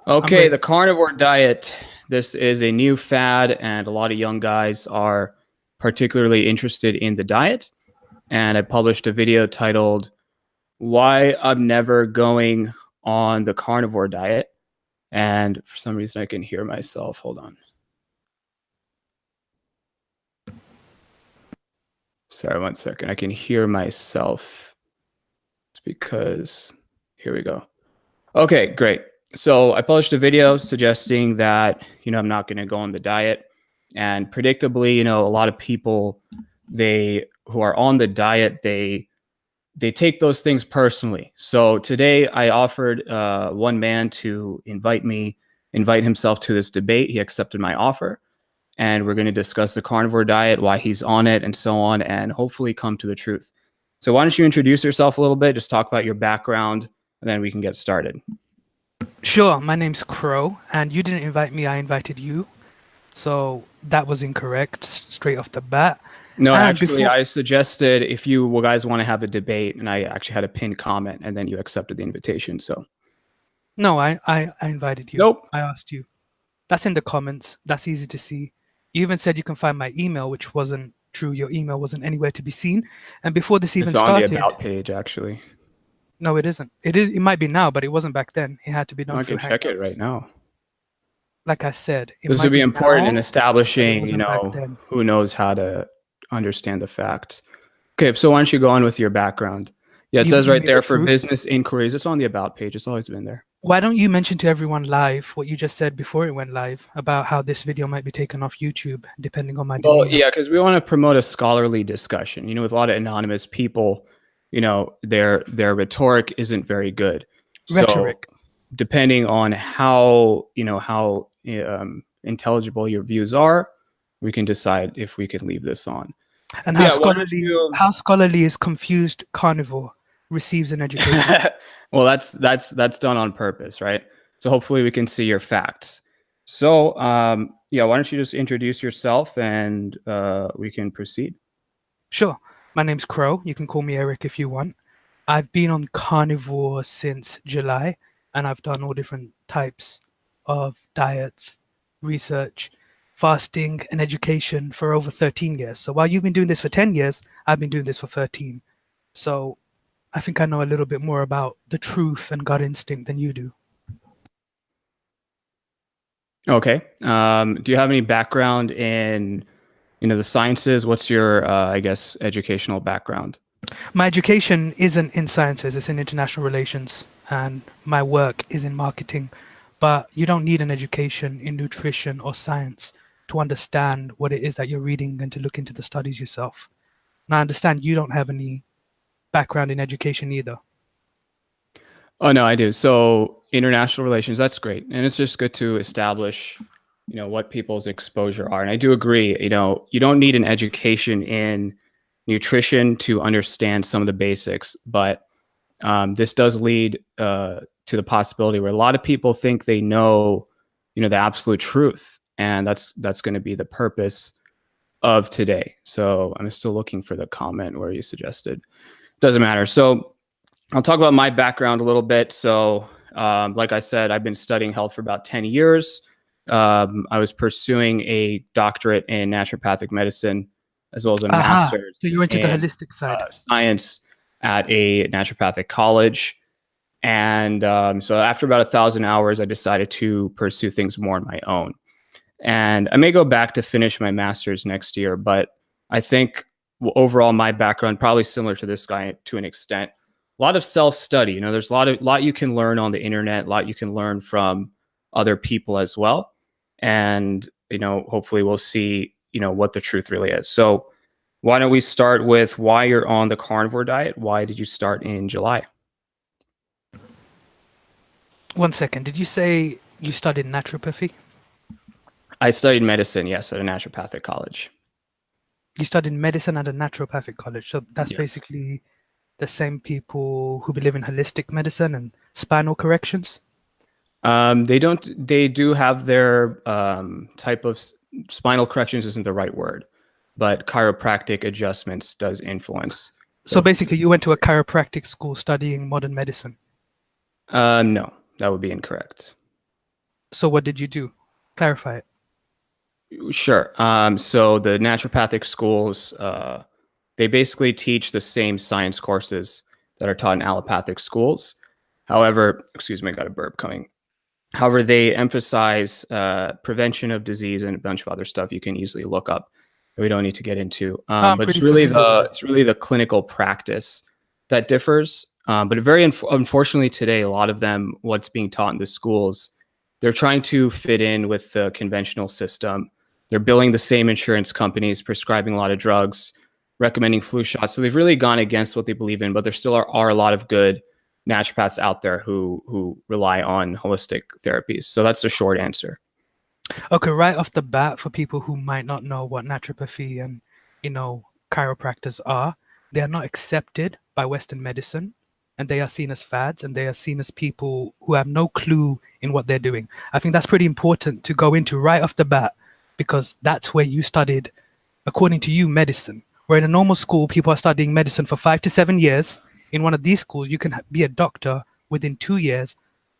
Okay, the carnivore diet. This is a new fad, and a lot of young guys are particularly interested in the diet. And I published a video titled, Why I'm Never Going on the Carnivore Diet. And for some reason, I can hear myself. Hold on. Sorry, 1 second. I can hear myself. It's because, here we go. Okay, great. So I published a video suggesting that, I'm not going to go on the diet. And predictably, a lot of people, who are on the diet, they take those things personally. So today I offered one man to invite himself to this debate. He accepted my offer. And we're going to discuss the carnivore diet, why he's on it, and so on, and hopefully come to the truth. So why don't you introduce yourself a little bit, just talk about your background, and then we can get started. Sure. My name's Crow, and you didn't invite me, I invited you. So that was incorrect straight off the bat. No, actually, I suggested if you guys want to have a debate, and I actually had a pinned comment, and then you accepted the invitation. So no, I invited you. Nope. I asked you. That's in the comments. That's easy to see. You even said you can find my email, which wasn't true. Your email wasn't anywhere to be seen. And before this even started, it's on the about page, actually. No, it isn't. It might be now, but it wasn't back then. It had to be done through Hangouts. I can check it right now. Like I said, this would be important in establishing, who knows how to understand the facts. Okay, so why don't you go on with your background? Yeah, it says right there for business inquiries. It's on the about page. It's always been there. Why don't you mention to everyone live what you just said before it went live about how this video might be taken off YouTube, depending on my demeanor? Well, yeah, because we want to promote a scholarly discussion. With a lot of anonymous people, their rhetoric isn't very good. Rhetoric. So, depending on how intelligible your views are, we can decide if we can leave this on. And how scholarly is confused carnivore receives an education? Well, that's done on purpose, right? So hopefully we can see your facts. So yeah, why don't you just introduce yourself and we can proceed. Sure. My name's Crow. You can call me Eric if you want. I've been on carnivore since July, and I've done all different types of diets, research, fasting, and education for over 13 years. So while you've been doing this for 10 years, I've been doing this for 13. So I think I know a little bit more about the truth and gut instinct than you do. Okay. Do you have any background in, the sciences? What's your, I guess, educational background? My education isn't in sciences. It's in international relations. And my work is in marketing. But you don't need an education in nutrition or science to understand what it is that you're reading and to look into the studies yourself. And I understand you don't have any background in education either. Oh, no, I do. So international relations, that's great. And it's just good to establish, what people's exposure are. And I do agree, you don't need an education in nutrition to understand some of the basics, but this does lead to the possibility where a lot of people think they know, the absolute truth. And that's going to be the purpose of today. So I'm still looking for the comment where you suggested. Doesn't matter. So I'll talk about my background a little bit. So like I said, I've been studying health for about 10 years. I was pursuing a doctorate in naturopathic medicine, as well as a master's. So you went to the holistic side. Science at a naturopathic college. And so after about 1,000 hours, I decided to pursue things more on my own. And I may go back to finish my master's next year, but I think overall my background probably similar to this guy to an extent. A lot of self-study. There's a lot you can learn on the internet, a lot you can learn from other people as well. And, hopefully we'll see, what the truth really is. So why don't we start with why you're on the carnivore diet? Why did you start in July? 1 second. Did you say you studied naturopathy? I studied medicine, yes, at a naturopathic college. You studied medicine at a naturopathic college. So that's basically the same people who believe in holistic medicine and spinal corrections? They do have their type of spinal corrections isn't the right word, but chiropractic adjustments does influence. So basically you went to a chiropractic school studying modern medicine? No, That would be incorrect. So what did you do? Clarify it. Sure. So the naturopathic schools, they basically teach the same science courses that are taught in allopathic schools. However, excuse me, I got a burp coming. However, they emphasize prevention of disease and a bunch of other stuff you can easily look up that we don't need to get into. I'm But pretty familiar with it. it's really the clinical practice that differs. But unfortunately today, a lot of them, what's being taught in the schools, they're trying to fit in with the conventional system. They're billing the same insurance companies, prescribing a lot of drugs, recommending flu shots. So they've really gone against what they believe in, but there still are a lot of good naturopaths out there who rely on holistic therapies. So that's the short answer. Okay, right off the bat, for people who might not know what naturopathy and, chiropractors are, they are not accepted by Western medicine, and they are seen as fads, and they are seen as people who have no clue in what they're doing. I think that's pretty important to go into right off the bat, because that's where you studied, according to you, medicine. Where in a normal school, people are studying medicine for 5 to 7 years. In one of these schools, you can be a doctor within 2 years,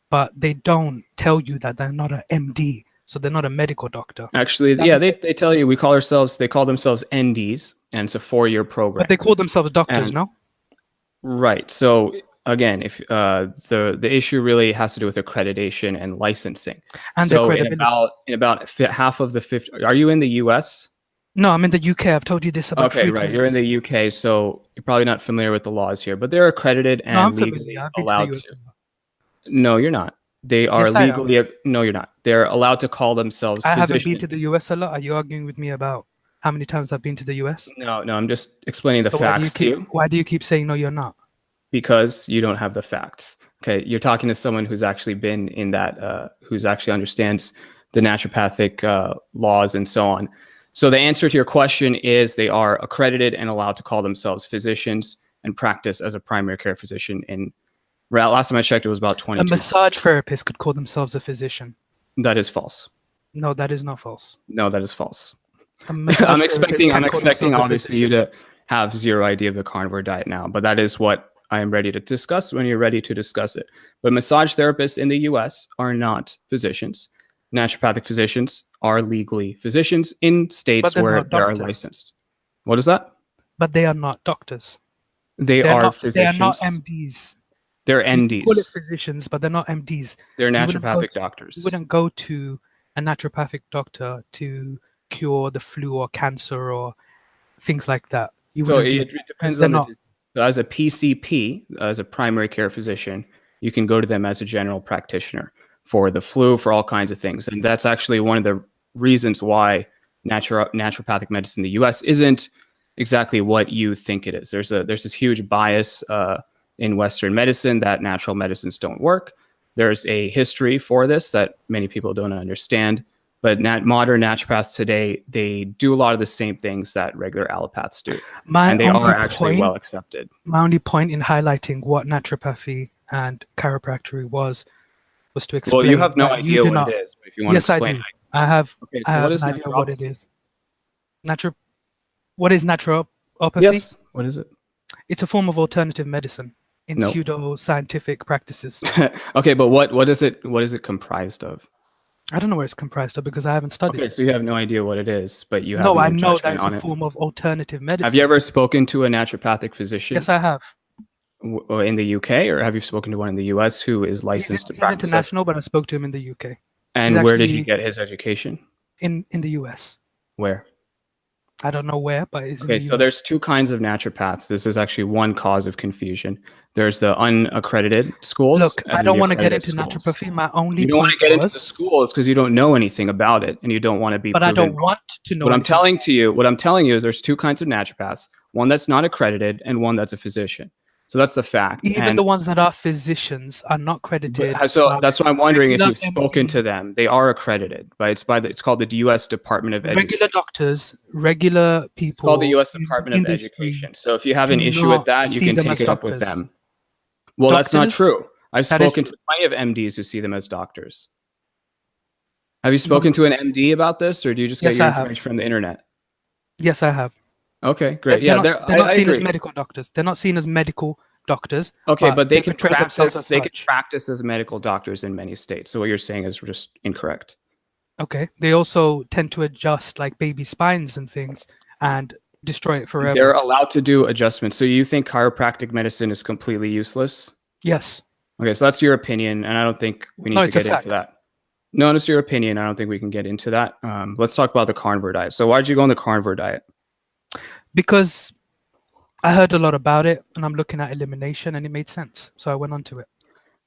but they don't tell you that they're not an MD. So they're not a medical doctor. Actually, yeah, they tell you they call themselves NDs, and it's a 4-year program. But they call themselves doctors, no? Right. So again, if the issue really has to do with accreditation and licensing. And so their credibility. in about half of the 50, are you in the US? No, I'm in the UK. I've told you this about 3 right. times. You're in the UK, so you're probably not familiar with the laws here, but they're accredited and I'm legally familiar. I've been allowed to the US. to. No, you're not. They are Yes, I am. legally. No, you're not. They're allowed to call themselves I haven't physicians. been to the US a lot. Are you arguing with me about how many times I've been to the US? No, I'm just explaining the So facts to you. why do you keep saying no, you're not? Because you don't have the facts. Okay, you're talking to someone who's actually been in that, who's actually understands the naturopathic laws and so on. So the answer to your question is they are accredited and allowed to call themselves physicians and practice as a primary care physician. In last time I checked, it was about 22. A massage therapist could call themselves a physician. That is false. No, that is not false. No, that is false. I'm expecting obviously you to have zero idea of the carnivore diet now, but that is what I am ready to discuss when you're ready to discuss it. But massage therapists in the US are not physicians. Naturopathic physicians are legally physicians in states where they are licensed. What is that? But they are not doctors. They are physicians. They are not MDs. They're NDs. You call it physicians, but they're not MDs. They're naturopathic doctors. You wouldn't go to a naturopathic doctor to cure the flu or cancer or things like that. So it depends on so as a PCP, as a primary care physician, you can go to them as a general practitioner for the flu, for all kinds of things. And that's actually one of the reasons why naturopathic medicine in the US isn't exactly what you think it is. There's this huge bias in Western medicine that natural medicines don't work. There's a history for this that many people don't understand. But modern naturopaths today, they do a lot of the same things that regular allopaths do. And they are actually well accepted. My only point in highlighting what naturopathy and chiropractic was to explain. Well, you have no idea what it is. But if you want to explain, yes, I do. I have an idea of what it is. What is naturopathy? Yes. What is it? It's a form of alternative medicine in pseudo-scientific practices. Okay, but what is it comprised of? I don't know what it's comprised of because I haven't studied it. Okay, so you have no idea what it is, but you have no I know that it's a form of alternative medicine. Have you ever spoken to a naturopathic physician? Yes, I have. In the UK, or have you spoken to one in the US who is licensed to practice? He's international, but I spoke to him in the UK. And where did he get his education? In the US. Where? I don't know where, but it's in the US. So there's two kinds of naturopaths. This is actually one cause of confusion. There's the unaccredited schools. Look, I don't want to get into naturopathy. My only you don't want to get into the schools because you don't know anything about it and you don't want to be. But I don't want to know. What I'm telling you is there's two kinds of naturopaths. One that's not accredited and one that's a physician. So that's the fact. Even the ones that are physicians are not credited. So that's what I'm wondering if you've spoken to them. They are accredited, but it's called the U.S. Department of Education. Regular doctors, regular people. It's called the U.S. Department of Education. So if you have an issue with that, you can take it up with them. Well, that's not true. I've spoken to plenty of MDs who see them as doctors. Have you spoken to an MD about this, or do you just get your information from the internet? Yes, I have. Okay, great. They're not seen as medical doctors. They're not seen as medical doctors. Okay, but they they can portray themselves practice. as They can such. practice as medical doctors in many states. So what you're saying is just incorrect. Okay. They also tend to adjust like baby spines and things and destroy it They're forever. allowed to do adjustments. So you think chiropractic medicine is completely useless? Yes. Okay, so that's your opinion, and I don't think we No, need to it's a get into fact. that. No, it's your opinion. I don't think we can get into that. Let's talk about the carnivore diet. So why did you go on the carnivore diet? Because I heard a lot about it and I'm looking at elimination and it made sense. So I went on to it.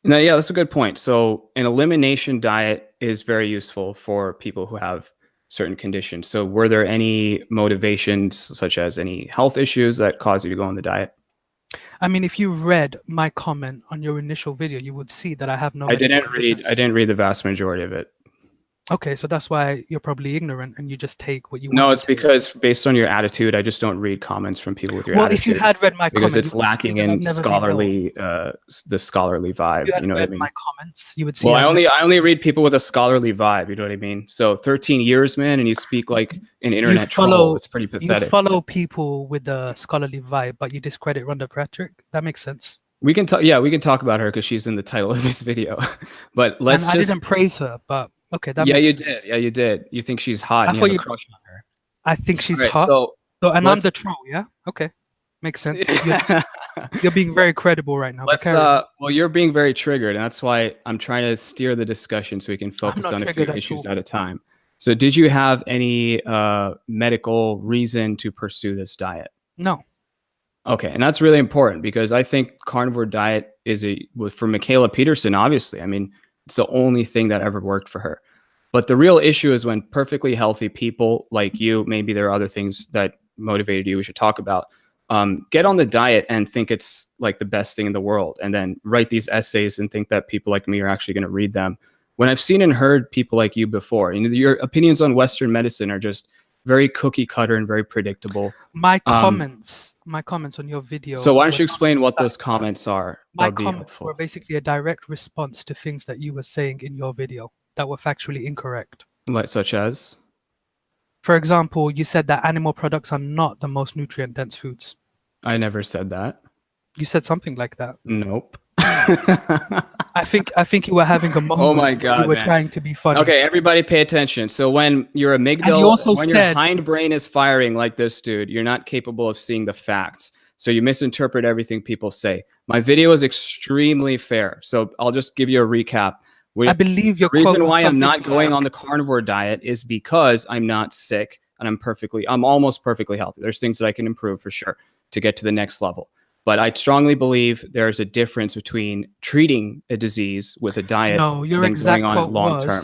No, yeah, that's a good point. So an elimination diet is very useful for people who have certain conditions. So were there any motivations, such as any health issues, that caused you to go on the diet? I mean, if you read my comment on your initial video, you would see that I have no I medical didn't read. I conditions. didn't read the vast majority of it. Okay, so that's why you're probably ignorant and you just take what you want No, to it's take. because based on your attitude, I just don't read comments from people with your Well, if you attitude had read my because comment, it's you would see lacking that I've in never been ill. the scholarly If you vibe. had You know what I read my mean? comments, you would see Well, I've never. I only read people with a scholarly vibe. You know what I mean? So 13 years, man, and you speak like an You internet troll. It's pretty you pathetic. follow people with a scholarly vibe, but you discredit Rhonda Patrick. That makes sense. We can talk. Yeah, we can talk about her because she's in the title of this video. But And let's I just. didn't praise her, but okay, that Yeah, makes you did. sense. Yeah, you did. You think she's hot I and you thought have a you. crush on her. I think All she's right. hot. So So, and I'm let's. the troll. Yeah. Okay, makes sense. You're being very credible right now, but Let's carry on. well, you're being very triggered, and that's why I'm trying to steer the discussion so we can I'm focus not on a few triggered at issues all. at a time. So did you have any medical reason to pursue this diet? No. Okay, and that's really important because I think carnivore diet for Michaela Peterson, obviously. I mean, it's the only thing that ever worked for her. But the real issue is when perfectly healthy people like you, maybe there are other things that motivated you we should talk about, get on the diet and think it's like the best thing in the world, and then write these essays and think that people like me are actually going to read them. When I've seen and heard people like you before, and your opinions on Western medicine are just very cookie cutter and very predictable. My comments on your video. So why don't you explain what those comments are? That My would be comments were helpful. basically a direct response to things that you were saying in your video that were factually incorrect. Like such as? For example, you said that animal products are not the most nutrient dense foods. I never said that. You said something like that. Nope. I think you were having a moment. Oh my You God, were man. trying to be funny. Okay, everybody pay attention. So when your And you amygdala, also when your said, hindbrain is firing like this, dude, you're not capable of seeing the facts. So you misinterpret everything people say. My video is extremely fair. So I'll just give you a recap. I believe your The reason quote was why I'm something not going like, on the carnivore diet is because I'm not sick and I'm almost perfectly healthy. There's things that I can improve for sure to get to the next level. But I strongly believe there's a difference between treating a disease with a diet no, and then going on it long term.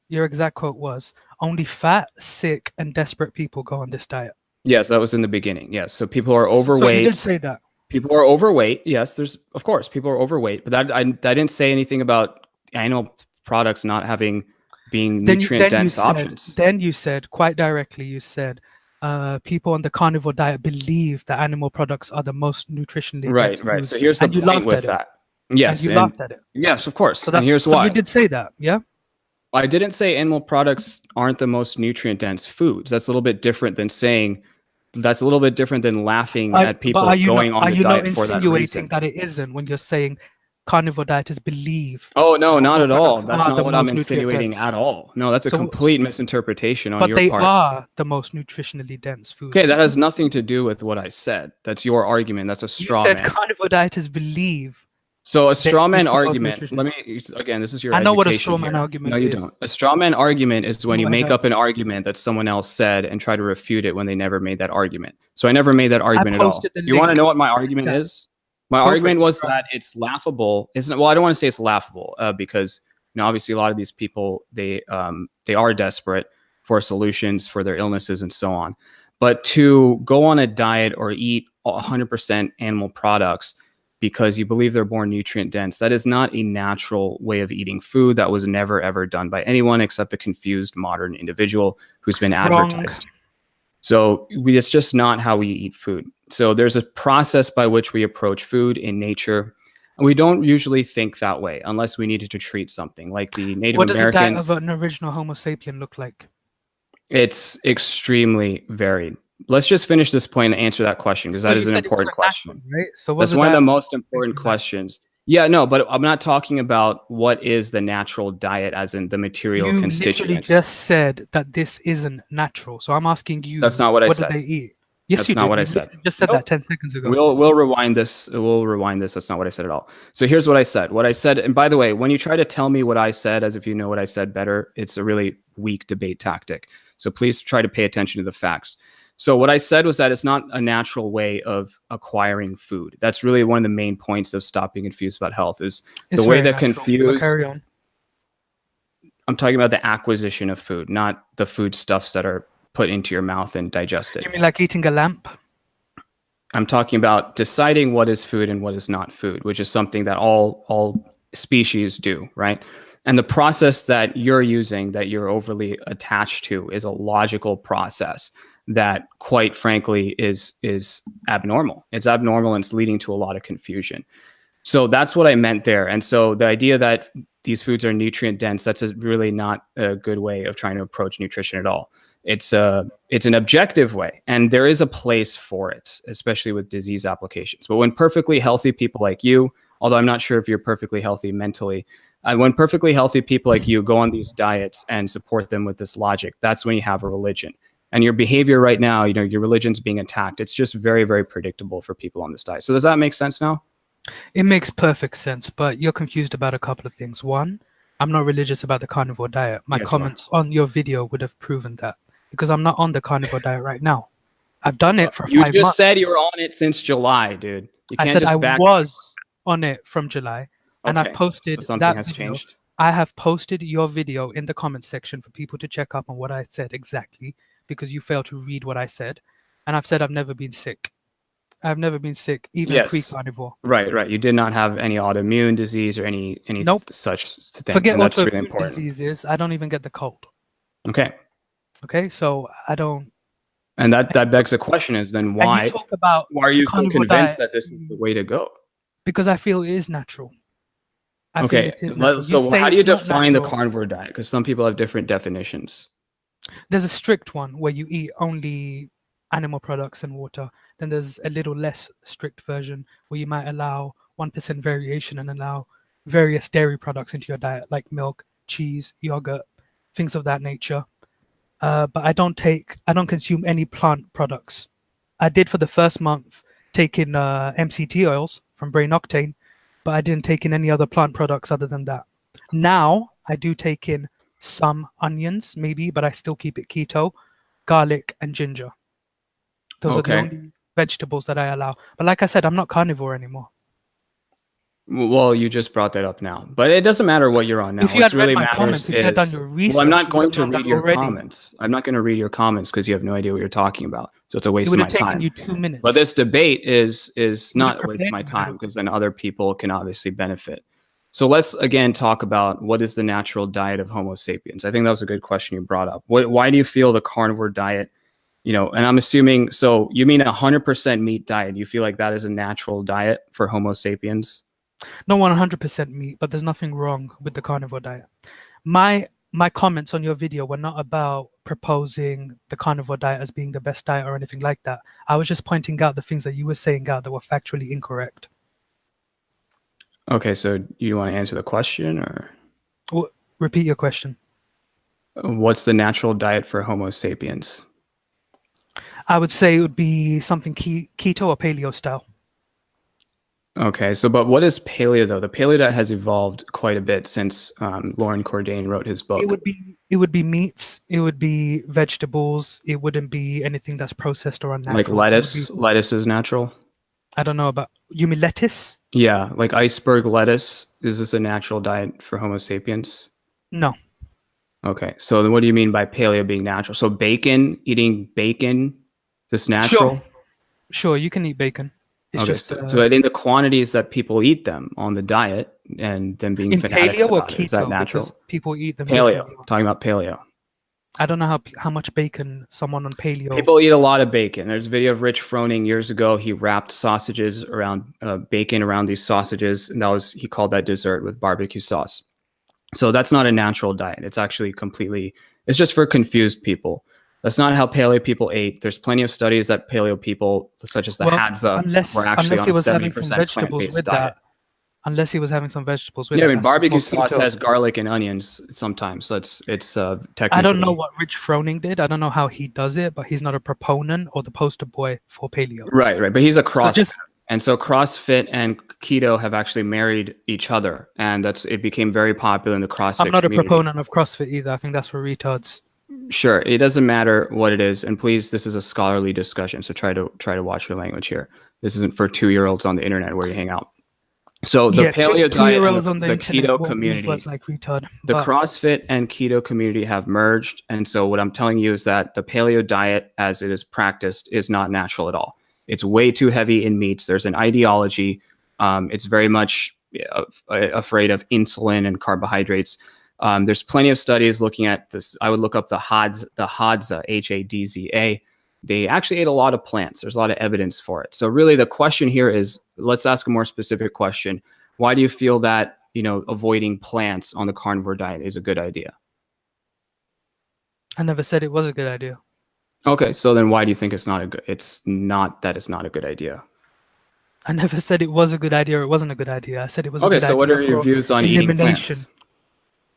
your exact quote was, only fat, sick, and desperate people go on this diet. Yes, that was in the beginning. Yes. So people are overweight. So you did say that. People are overweight. Yes, there's of course people are overweight, but I didn't say anything about animal products not being nutrient dense options. Then you said quite directly, you said people on the carnivore diet believe that animal products are the most nutritionally dense Right. foods. So here's the And you point laughed with at it. that. Yes, And you laughed at it. yes, of course. So And here's so why. you did say that, yeah? I didn't say animal products aren't the most nutrient dense foods. That's a little bit different than saying. That's a little bit different than laughing at people going on the diet for that reason. Are you not insinuating that it isn't when you're saying carnivore dieters believe? Oh no, not at all. products That's are not the what I'm most insinuating nutrient-dense. at all. No, that's a So- complete misinterpretation on But your they part. are the most nutritionally dense foods. Okay, that has nothing to do with what I said. That's your argument. That's a You straw said man. carnivore dieters believe. So a straw man it's the most argument. nutrition. Again, this is your I know what a education straw man here. argument No, you is. don't. A straw man argument is when you make Whatever. up an argument that someone else said and try to refute it when they never made that argument. So I never made that argument at all. posted the You want to link. know what my argument Yeah. is? My Go for argument it. was that it's laughable. Well, I don't want to say it's laughable because obviously a lot of these people they are desperate for solutions for their illnesses and so on. But to go on a diet or eat 100% animal products because you believe they're more nutrient dense, that is not a natural way of eating food. That was never ever done by anyone except a confused modern individual who's been advertised. So it's just not how we eat food. So there's a process by which we approach food in nature. And we don't usually think that way unless we needed to treat something like the Native What does the diet Americans. of an original Homo sapien look like? It's extremely varied. let's just finish this point and answer that question, because No, that you is an said it important wasn't natural, question. right? So was That's the one of the diet most based important on that? questions. Yeah, no, but I'm not talking about what is the natural diet as in the material You literally constituents. just said that this isn't natural. So I'm asking That's you, not what I what did said. they eat? Yes, That's you not did. what I You said. literally just said that Nope. 10 seconds ago. We'll rewind this. We'll rewind this. That's not what I said at all. So here's what I said. What I said, and by the way, when you try to tell me what I said as if you know what I said better, it's a really weak debate tactic. So please try to pay attention to the facts. So what I said was that it's not a natural way of acquiring food. That's really one of the main points of stop being confused about health is It's the way very that natural. But confused. carry on. I'm talking about the acquisition of food, not the foodstuffs that are put into your mouth and digested. You mean like eating a lamp? I'm talking about deciding what is food and what is not food, which is something that all species do, right? And the process that you're using, that you're overly attached to, is a logical process that, quite frankly, is abnormal. It's abnormal and it's leading to a lot of confusion. So that's what I meant there. And so the idea that these foods are nutrient dense, that's really not a good way of trying to approach nutrition at all. It's an objective way, and there is a place for it, especially with disease applications. But when perfectly healthy people like you, although I'm not sure if you're perfectly healthy mentally, when perfectly healthy people like you go on these diets and support them with this logic, that's when you have a religion. And your behavior right now, your religion's being attacked. It's just very, very predictable for people on this diet. So does that make sense now? It makes perfect sense, but you're confused about a couple of things. One, I'm not religious about the carnivore diet. My Yes, you are. comments on your video would have proven that because I'm not on the carnivore diet right now. I've done it for You 5 just said months. you were on it since July, dude. You I can't said I just back. was on it from July, and I've Okay, so posted something that has video. changed. I have posted your video in the comments section for people to check up on what I said exactly because you failed to read what I said. And I've said I've never been sick. I've never been sick, even Yes, pre-carnivore. right. You did not have any autoimmune disease or any Nope. such thing, Forget and that's really autoimmune important. diseases. I don't even get the cold. Okay, Okay, so I don't. and that begs the question: is then And you why talk about are the you so carnivore convinced diet that this is the way to go? because I feel it is natural. I feel Okay, it is natural. You so say how do you it's not define the natural. carnivore diet? Because some people have different definitions. There's a strict one where you eat only animal products and water. Then there's a little less strict version where you might allow 1% variation and allow various dairy products into your diet, like milk, cheese, yogurt, things of that nature. But I don't consume any plant products. I did for the first month take in MCT oils from Brain Octane, but I didn't take in any other plant products other than that. Now I do take in some onions, maybe, but I still keep it keto, garlic and ginger. Those are the Okay. only vegetables that I allow. But like I said, I'm not carnivore anymore. Well, you just brought that up now, but it doesn't matter what you're on now. If you What had read really my matters comments, if you had done your is, well, I'm research, not you would going have to known that read your already. comments. I'm not going to read your comments because you have no idea what you're talking about. So it's a It waste would of my have taken time. you 2 minutes. But this debate is would have not a waste of my prepared you time better. because then other people can obviously benefit. So let's again talk about what is the natural diet of Homo sapiens. I think that was a good question you brought up. Why do you feel the carnivore diet, and I'm assuming, so you mean 100% meat diet? You feel like that is a natural diet for Homo sapiens? Not 100% meat, but there's nothing wrong with the carnivore diet. My comments on your video were not about proposing the carnivore diet as being the best diet or anything like that. I was just pointing out the things that you were saying out that were factually incorrect. Okay, so you want to answer the question, or Repeat your question. what's the natural diet for Homo sapiens? I would say it would be something keto or paleo style. Okay, so but what is paleo though? The paleo diet has evolved quite a bit since Lauren Cordain wrote his book. It would be meats. It would be vegetables. It wouldn't be anything that's processed or unnatural. Like lettuce. Lettuce is natural. I don't know about, you mean lettuce? Yeah, like iceberg lettuce. Is this a natural diet for Homo sapiens? No. Okay, so then what do you mean by paleo being natural? So bacon, eating bacon, this natural? Sure, you can eat bacon. It's Okay, just so I think the quantities that people eat them on the diet and them being in fanatics paleo or about it, is that keto natural? because people eat them Paleo, differently. talking about paleo. I don't know how much bacon someone on paleo. People eat a lot of bacon. There's a video of Rich Froning years ago. He wrapped sausages around bacon around these sausages, and he called that dessert with barbecue sauce. So that's not a natural diet. It's actually it's just for confused people. That's not how paleo people ate. There's plenty of studies that paleo people, such as the Hadza, were actually on a 70% plant-based diet. Unless he was having some vegetables with Yeah, it. I mean, barbecue sauce has garlic and onions sometimes, so it's technically. I don't know what Rich Froning did. I don't know how he does it, but he's not a proponent or the poster boy for paleo. Right. But he's a CrossFit. And so CrossFit and keto have actually married each other, and it became very popular in the CrossFit I'm not community. a proponent of CrossFit either. I think that's for retards. Sure, it doesn't matter what it is, and please, this is a scholarly discussion, so try to watch your language here. This isn't for 2-year-olds on the internet where you hang out. So the paleo diet and the keto community, the CrossFit and keto community have merged, and so what I'm telling you is that the paleo diet, as it is practiced, is not natural at all. It's way too heavy in meats. There's an ideology. It's very much afraid of insulin and carbohydrates. There's plenty of studies looking at this. I would look up the Hadza, Hadza. They actually ate a lot of plants. There's a lot of evidence for it. So really the question here is, let's ask a more specific question. Why do you feel that, avoiding plants on the carnivore diet is a good idea? I never said it was a good idea. Okay, so then why do you think it's not a good idea? I never said it was a good idea or it wasn't a good idea. I said it was a good idea. Okay, so what are your views on eating plants?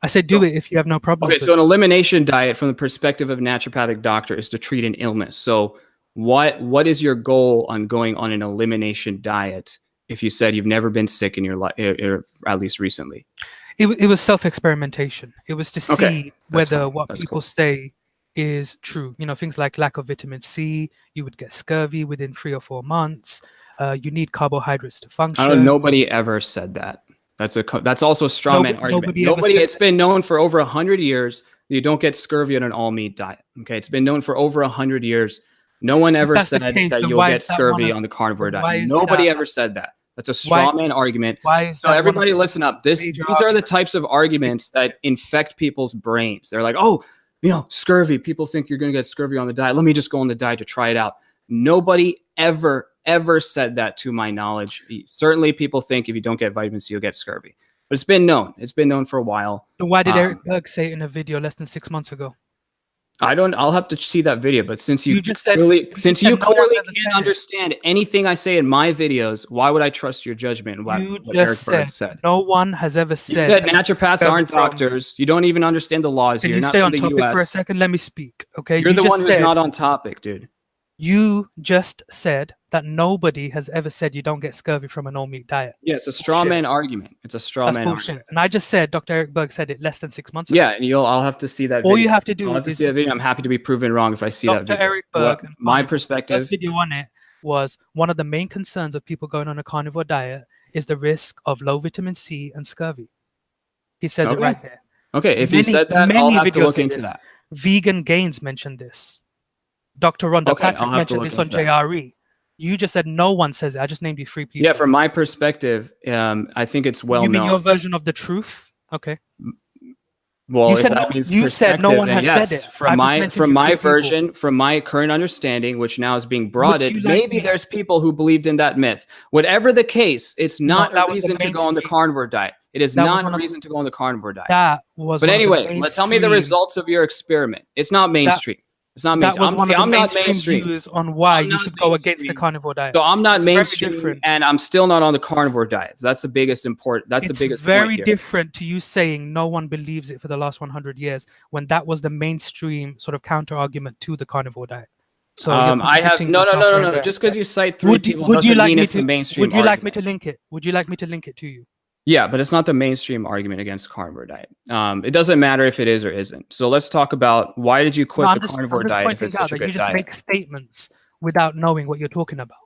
I said do it if you have no problem. Okay, so an elimination diet from the perspective of a naturopathic doctor is to treat an illness. So what is your goal on going on an elimination diet if you said you've never been sick in your life, or at least recently? It was self-experimentation. It was to see whether what people say is true. Things like lack of vitamin C, you would get scurvy within 3 or 4 months. You need carbohydrates to function. Nobody ever said that. That's also a straw man argument. It's been known for over 100 years that you don't get scurvy on an all meat diet. Okay, it's been known for over 100 years. No one ever said that you'll get scurvy on the carnivore diet. Nobody ever said that. That's a straw man argument. So everybody listen up. These are the types of arguments that infect people's brains. They're like, oh, scurvy. People think you're going to get scurvy on the diet. Let me just go on the diet to try it out. Nobody ever said that to my knowledge. Certainly people think if you don't get vitamin C, you'll get scurvy. But it's been known. It's been known for a while. So why did Eric Berg say it in a video less than 6 months ago? I'll have to see that video, but since you clearly can't understand anything I say in my videos, why would I trust your judgment? What Eric Berg said. No one has ever said. You said naturopaths aren't doctors. You don't even understand the laws here. Can you stay on topic for a second? Let me speak, okay? You're the one who's not on topic, dude. You just said that nobody has ever said you don't get scurvy from an all-meat diet. Yeah, it's a straw man argument. It's a straw man argument. And I just said Dr. Eric Berg said it less than 6 months ago. Yeah, and I'll have to see that video. All you have to do is see that video. I'm happy to be proven wrong if I see that video. Dr. Eric Berg, my perspective. First video on it was one of the main concerns of people going on a carnivore diet is the risk of low vitamin C and scurvy. He says it right there. Okay, if he said that, I'll have to look into that. Vegan Gains mentioned this. Dr. Rhonda Patrick mentioned this on JRE. You just said no one says it. I just named you 3 people. Yeah, from my perspective, I think it's well known. You mean your version of the truth? Okay. Well, you said no one has said it. From my version, from my current understanding, which now is being broadened, maybe there's people who believed in that myth. Whatever the case, it's not a reason to go on the carnivore diet. It is not a reason to go on the carnivore diet. But anyway, tell me the results of your experiment. It's not mainstream. It's not mainstream. That was one of the mainstream views on why you should go against the carnivore diet. So I'm not mainstream, and I'm still not on the carnivore diet. That's the biggest important. That's the biggest. It's very different to you saying no one believes it for the last 100 years, when that was the mainstream sort of counter argument to the carnivore diet. So I have no. Just because you cite 3 people doesn't mean it's the mainstream. Would you like me to link it? Would you like me to link it to you? Yeah, but it's not the mainstream argument against carnivore diet. It doesn't matter if it is or isn't. So let's talk about why did you quit the carnivore diet if it's such a good diet? You just make statements without knowing what you're talking about.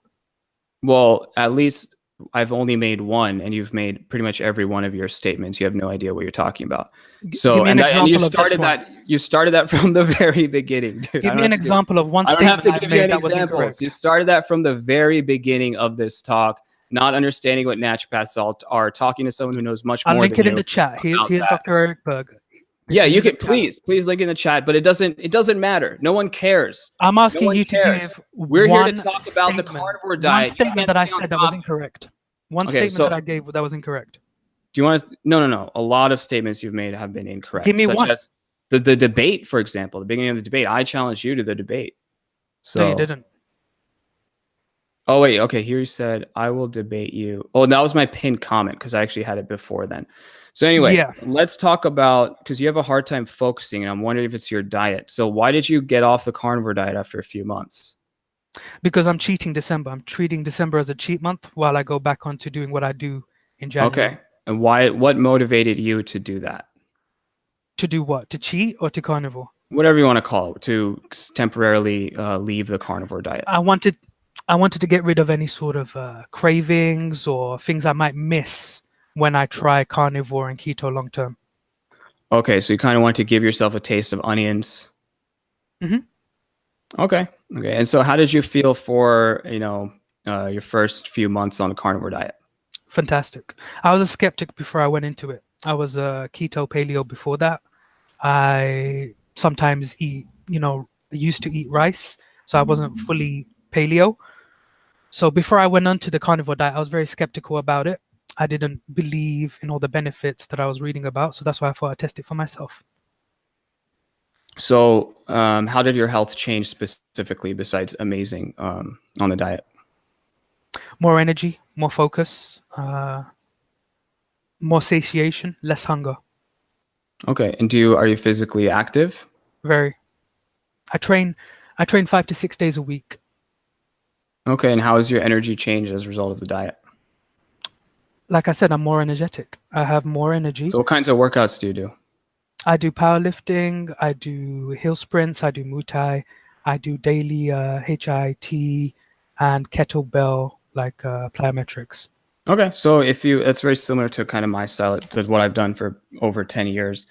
Well, at least I've only made one, and you've made pretty much every one of your statements. You have no idea what you're talking about. So, and you started that. You started that from the very beginning, dude. Give me an example of one statement I made that was incorrect. You started that from the very beginning of this talk. Not understanding what naturopaths are, talking to someone who knows much more. I'll link it in the chat. Here's Dr. Eric Berg. Yeah, you can please link in the chat, but it doesn't matter. No one cares. I'm asking you to give We're here to talk about the carnivore diet. One statement that I said that was incorrect. One statement that I gave that was incorrect. Do you want to? No. A lot of statements you've made have been incorrect. Give me one. The debate, for example, the beginning of the debate, I challenged you to the debate. So No, you didn't. Oh wait, okay. Here you said I will debate you. Oh, that was my pinned comment because I actually had it before then. So anyway, Yeah, let's talk about, because you have a hard time focusing, and I'm wondering if it's your diet. So why did you get off the carnivore diet after a few months? because I'm cheating December. I'm treating December as a cheat month while I go back onto doing what I do in Okay, January. and why? What motivated you to do that? To do what? To cheat or to carnivore? Whatever you want to call it, to temporarily leave the carnivore diet. I wanted I wanted to get rid of any sort of cravings or things I might miss when I try carnivore and keto long term. Okay, so you kind of want to give yourself a taste of onions. Hmm. Okay, okay. And so how did you feel for, your first few months on the carnivore diet? Fantastic. I was a skeptic before I went into it. I was a keto paleo before that. I sometimes eat, used to eat rice, so I wasn't fully paleo. So before I went on to the carnivore diet, I was very skeptical about it. I didn't believe in all the benefits that I was reading about, so that's why I thought I'd test it for myself. So, how did your health change specifically besides amazing on the diet? More energy, more focus, more satiation, less hunger. Okay, and are you physically active? Very. I train. I train 5 to 6 days a week. Okay, and how has your energy changed as a result of the diet? Like I said, I'm more energetic. I have more energy. So, what kinds of workouts do you do? I do powerlifting. I do hill sprints. I do Muay Thai. I do daily HIIT and kettlebell plyometrics. Okay, so that's very similar to kind of my style, to what I've done for over 10 years.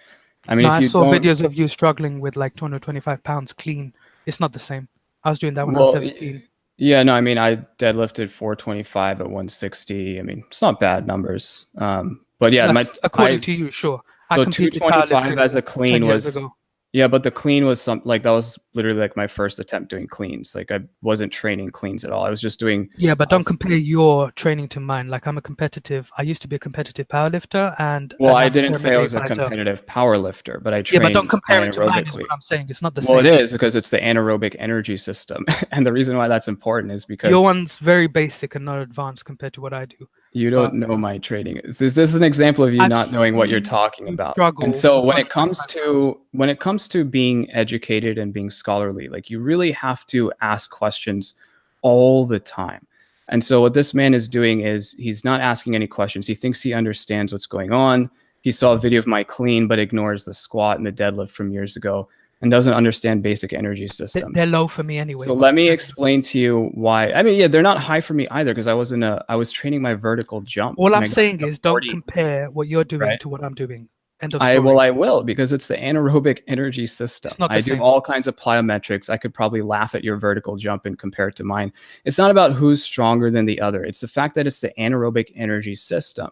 I mean, No, if I you saw don't, videos of you struggling with like 225 pounds clean. It's not the same. I was doing that when I was well, 17. yeah, no, I mean, I deadlifted 425 at 160. I mean, it's not bad numbers. But yeah, That's according to you, sure. I so competed 225 powerlifting as a 10 clean years was, ago. yeah, but the clean was that was literally like my first attempt doing cleans. Like I wasn't training cleans at all. I was just doing, Yeah, but I don't was, compare your training to mine. Like I used to be a competitive powerlifter and well, an I didn't amateur say I MMA was a fighter. competitive power lifter, but I Yeah, but don't trained compare it to mine is what anaerobically. I'm saying. It's not the Well, it same. is because it's the anaerobic energy system. And the reason why that's important is Your because one's very basic and not advanced compared to what I do. you don't But know my training. This is an example of you I've not knowing what you're seen talking you about. And struggle so with 225 pounds. when it comes to being educated and being scholarly, like you really have to ask questions all the time. And so what this man is doing is he's not asking any questions. He thinks he understands what's going on. He saw a video of my clean but ignores the squat and the deadlift from years ago and doesn't understand basic energy systems. They're low for me anyway, So but let me explain to you why. I mean, yeah, they're not high for me either because I was training my vertical jump all and I'm I got saying to is don't 40, compare what you're doing right? to what I'm doing. End of story. I will because it's the anaerobic energy system. It's not I the do same. all kinds of plyometrics. I could probably laugh at your vertical jump and compare it to mine. It's not about who's stronger than the other. It's the fact that it's the anaerobic energy system.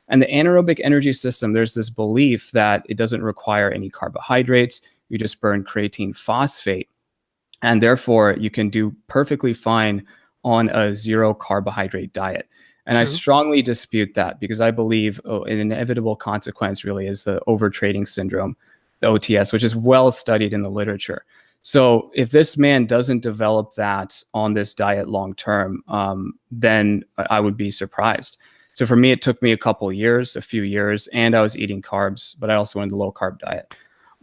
And the anaerobic energy system, there's this belief that it doesn't require any carbohydrates. You just burn creatine phosphate and therefore you can do perfectly fine on a zero carbohydrate diet. And I True. strongly dispute that because I believe an inevitable consequence really is the overtrading syndrome, the OTS, which is well studied in the literature. So if this man doesn't develop that on this diet long term, then I would be surprised. So for me, it took me a few years, and I was eating carbs, but I also went the low carb diet.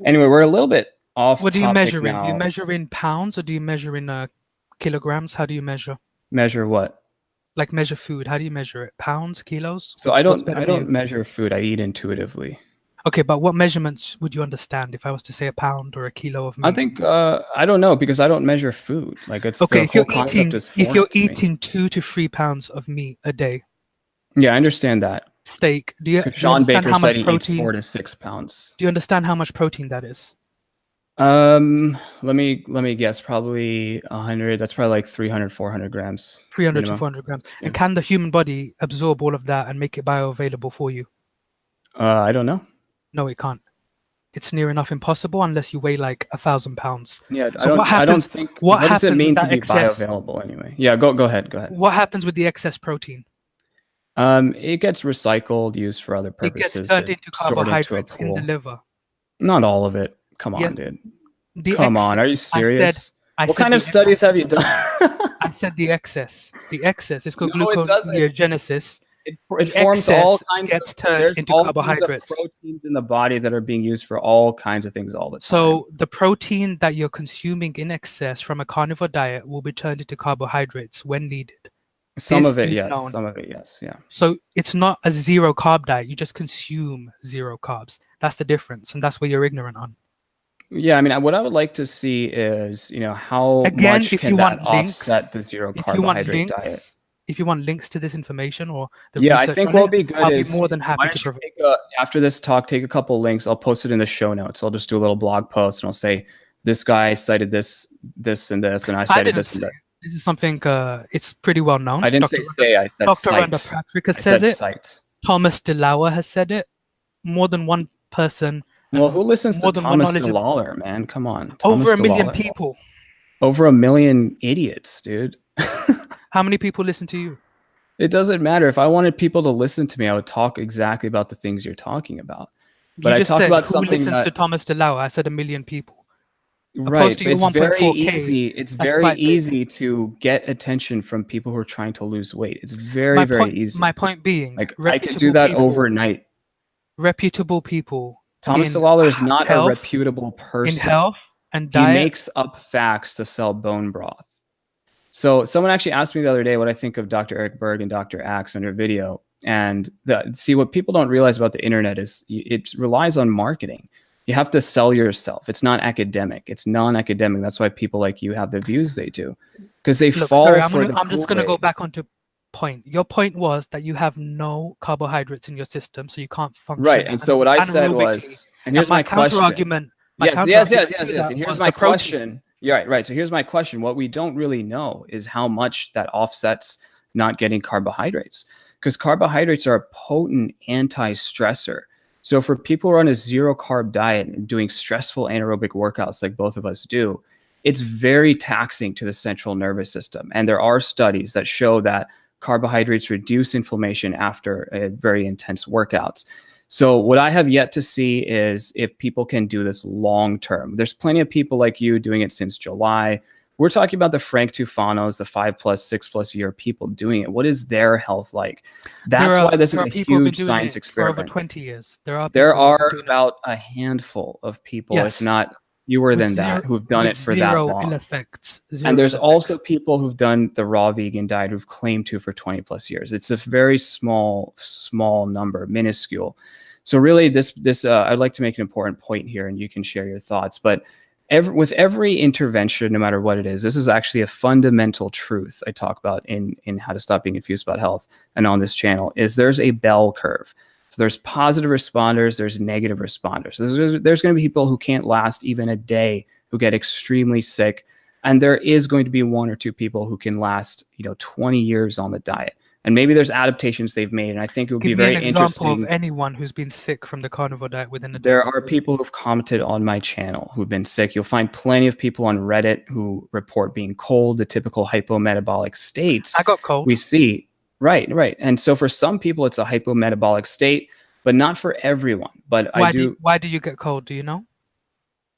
Anyway, we're a little bit off What do you topic measure in? Do you now. measure in pounds or do you measure in kilograms? How do you measure? Measure what? Like measure food. How do you measure it? Pounds, kilos? So What's better I for don't you? measure food. I eat intuitively. Okay, but what measurements would you understand if I was to say a pound or a kilo of I meat? think I don't know because I don't measure food. Like it's Okay, the whole concept is if you're foreign to me. eating 2 to 3 pounds of meat a day, Yeah, I understand that steak, because do you Sean understand Baker how said much he eats protein? 4 to 6 pounds. Do you understand how much protein that is? Let me guess. Probably 100. That's probably like 300, 400 grams 300 to minimum. 400 grams. Yeah. And can the human body absorb all of that and make it bioavailable for you? I don't know. No, it can't. It's near enough impossible unless you weigh like 1,000 pounds. Yeah, So what I don't happens? think. What What does it happens with mean to that be excess? bioavailable anyway? Yeah, go ahead. Go ahead. What happens with the excess protein? It gets recycled, used for other It gets purposes, turned or into stored into a carbohydrates in the pool. liver. Not all of it. Come Yes, on, dude. the Come on. Are you excess. serious? I What said kind of studies have you done? I said the excess. The excess is called No, it doesn't. gluconeogenesis. It The forms all excess kinds of, gets turned there's into all kinds of carbohydrates. proteins in the body that are being used for all kinds of things all the time. So the protein that you're consuming in excess from a carnivore diet will be turned into carbohydrates when needed. Some This of it, is yes. known. Some of it, yes. Yeah. So it's not a zero carb diet. You just consume zero carbs. That's the difference, and that's what you're ignorant on. Yeah, I mean, what I would like to see is, how Again, much can that offset the zero if you want carbohydrate diet? if you want links to this information or the Yeah, I research think on what it, would be good I'll be is, more than why happy to don't you provide. after this talk, take a couple links. I'll post it in the show notes. I'll just do a little blog post and I'll say, this guy cited this, this, and this, and I I cited didn't this say and that. this is something. It's pretty well known. I didn't say say, I said Dr. Rhonda cite. Patrick I says said it. cite. Thomas Delauer has said it. More than one person Well, and who listens to more than one Thomas knowledge of Delauer, man? Come on. over Thomas 1 million Delauer. people. Over 1 million idiots, dude. How many people listen to you? It doesn't matter. If I wanted people to listen to me, I would talk exactly about the things you're talking about. But You I just talk said about who something listens to that, Thomas Delauer. I said 1 million people. Opposed right, to but your it's very 1.4K, easy. It's that's very quite big. easy to get attention from people who are trying to lose weight. It's very, very My easy. point being, Like, I could do that overnight. reputable people Thomas in DeLauer is not a health, reputable in person. health and He diet. makes up facts to sell bone broth. So someone actually asked me the other day what I think of Dr. Eric Berg and Dr. Axe on their video. And see, what people don't realize about the internet is it relies on marketing. You have to sell yourself. It's not academic. It's non-academic. That's why people like you have the views they do, because they Look, fall sorry, for the I'm just gonna go Kool-Aid. back onto point. Your point was that you have no carbohydrates in your system, so you can't Right. function And so what I said anaerobically. was, and here's my question. My Yes. counter argument to And that here's was my the protein. question. You're right. Right. So here's my question. What we don't really know is how much that offsets not getting carbohydrates, because carbohydrates are a potent anti-stressor. So for people who are on a zero carb diet and doing stressful anaerobic workouts like both of us do, it's very taxing to the central nervous system. And there are studies that show that carbohydrates reduce inflammation after a very intense workouts. So what I have yet to see is if people can do this long term. There's plenty of people like you doing it since July. We're talking about the Frank Tufanos, the 5+, 6+ year people doing it. What is their health like? That's why this is a huge science experiment. For over 20 years. There are about a handful of people, if not fewer than that, who've done it for that long. Ill effects. And there's also people who've done the raw vegan diet who've claimed to for 20+ years. It's a very small number, minuscule. So really, this I'd like to make an important point here, and you can share your thoughts. But with every intervention, no matter what it is, this is actually a fundamental truth I talk about in How to Stop Being Confused About Health and on this channel, is there's a bell curve. So there's positive responders, there's negative responders. So there's going to be people who can't last even a day, who get extremely sick. And there is going to be 1 or 2 people who can last, 20 years on the diet. And maybe there's adaptations they've made. And I think it would be very interesting. Give me an example of anyone who's been sick from the carnivore diet within a day. There are people who've commented on my channel who've been sick. You'll find plenty of people on Reddit who report being cold, the typical hypometabolic states. I got cold. We see. Right. And so for some people, it's a hypometabolic state, but not for everyone. But why do you get cold? Do you know?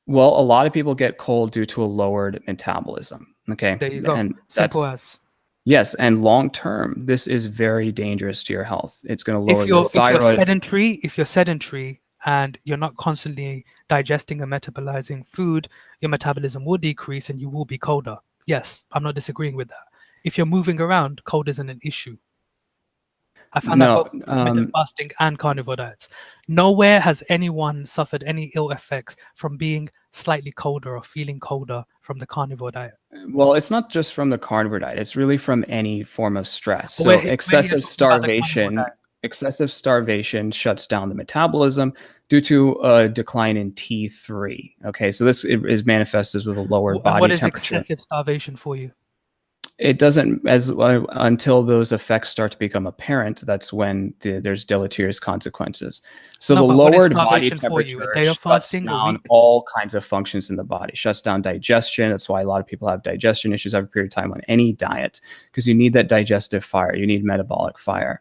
Well, a lot of people get cold due to a lowered metabolism. Okay. There you go. And simple as. Yes, and long term, this is very dangerous to your health. It's going to lower your thyroid. If you're sedentary and you're not constantly digesting and metabolizing food, your metabolism will decrease and you will be colder. Yes, I'm not disagreeing with that. If you're moving around, cold isn't an issue. I found that both intermittent fasting and carnivore diets. Nowhere has anyone suffered any ill effects from being slightly colder or feeling colder from the carnivore diet. Well, it's not just from the carnivore diet. It's really from any form of stress. So excessive starvation shuts down the metabolism due to a decline in T3. Okay, so this is manifested with a lower body temperature. What is excessive starvation for you? It doesn't, until those effects start to become apparent. That's when there's deleterious consequences. So the lowered body temperature shuts down all kinds of functions in the body. Shuts down digestion. That's why a lot of people have digestion issues every period of time on any diet, because you need that digestive fire. You need metabolic fire.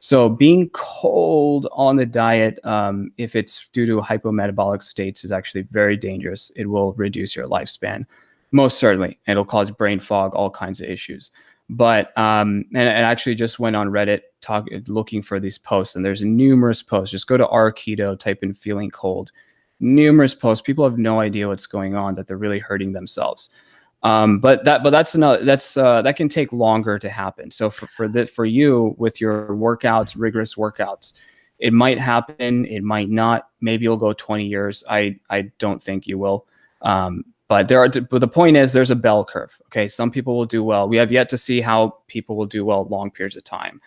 So being cold on the diet, if it's due to hypometabolic states, is actually very dangerous. It will reduce your lifespan, most certainly. It'll cause brain fog, all kinds of issues. But and actually just went on Reddit looking for these posts, and there's numerous posts. Just go to R keto, type in feeling cold. Numerous posts. People have no idea what's going on, that they're really hurting themselves. But that can take longer to happen. So for you with your rigorous workouts, it might happen, it might not. Maybe you'll go 20 years. I don't think you will. But the point is, there's a bell curve. Okay, some people will do well. We have yet to see how people will do well long periods of time.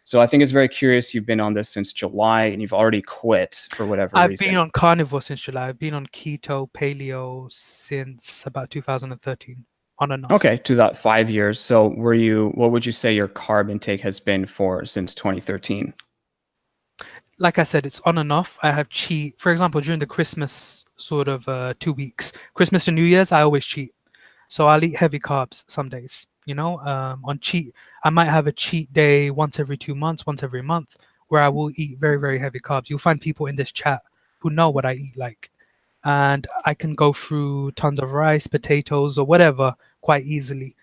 So I think it's very curious. You've been on this since July and you've already quit for whatever reason. I've been on carnivore since July. I've been on keto, paleo since about 2013, on and off. Okay, to that 5 years. So what would you say your carb intake has been since 2013? Like I said, it's on and off. I have cheat. For example, during the Christmas sort of 2 weeks, Christmas to New Year's, I always cheat. So I'll eat heavy carbs some days, on cheat. I might have a cheat day once every 2 months, once every month, where I will eat very, very heavy carbs. You'll find people in this chat who know what I eat like. And I can go through tons of rice, potatoes, or whatever quite easily.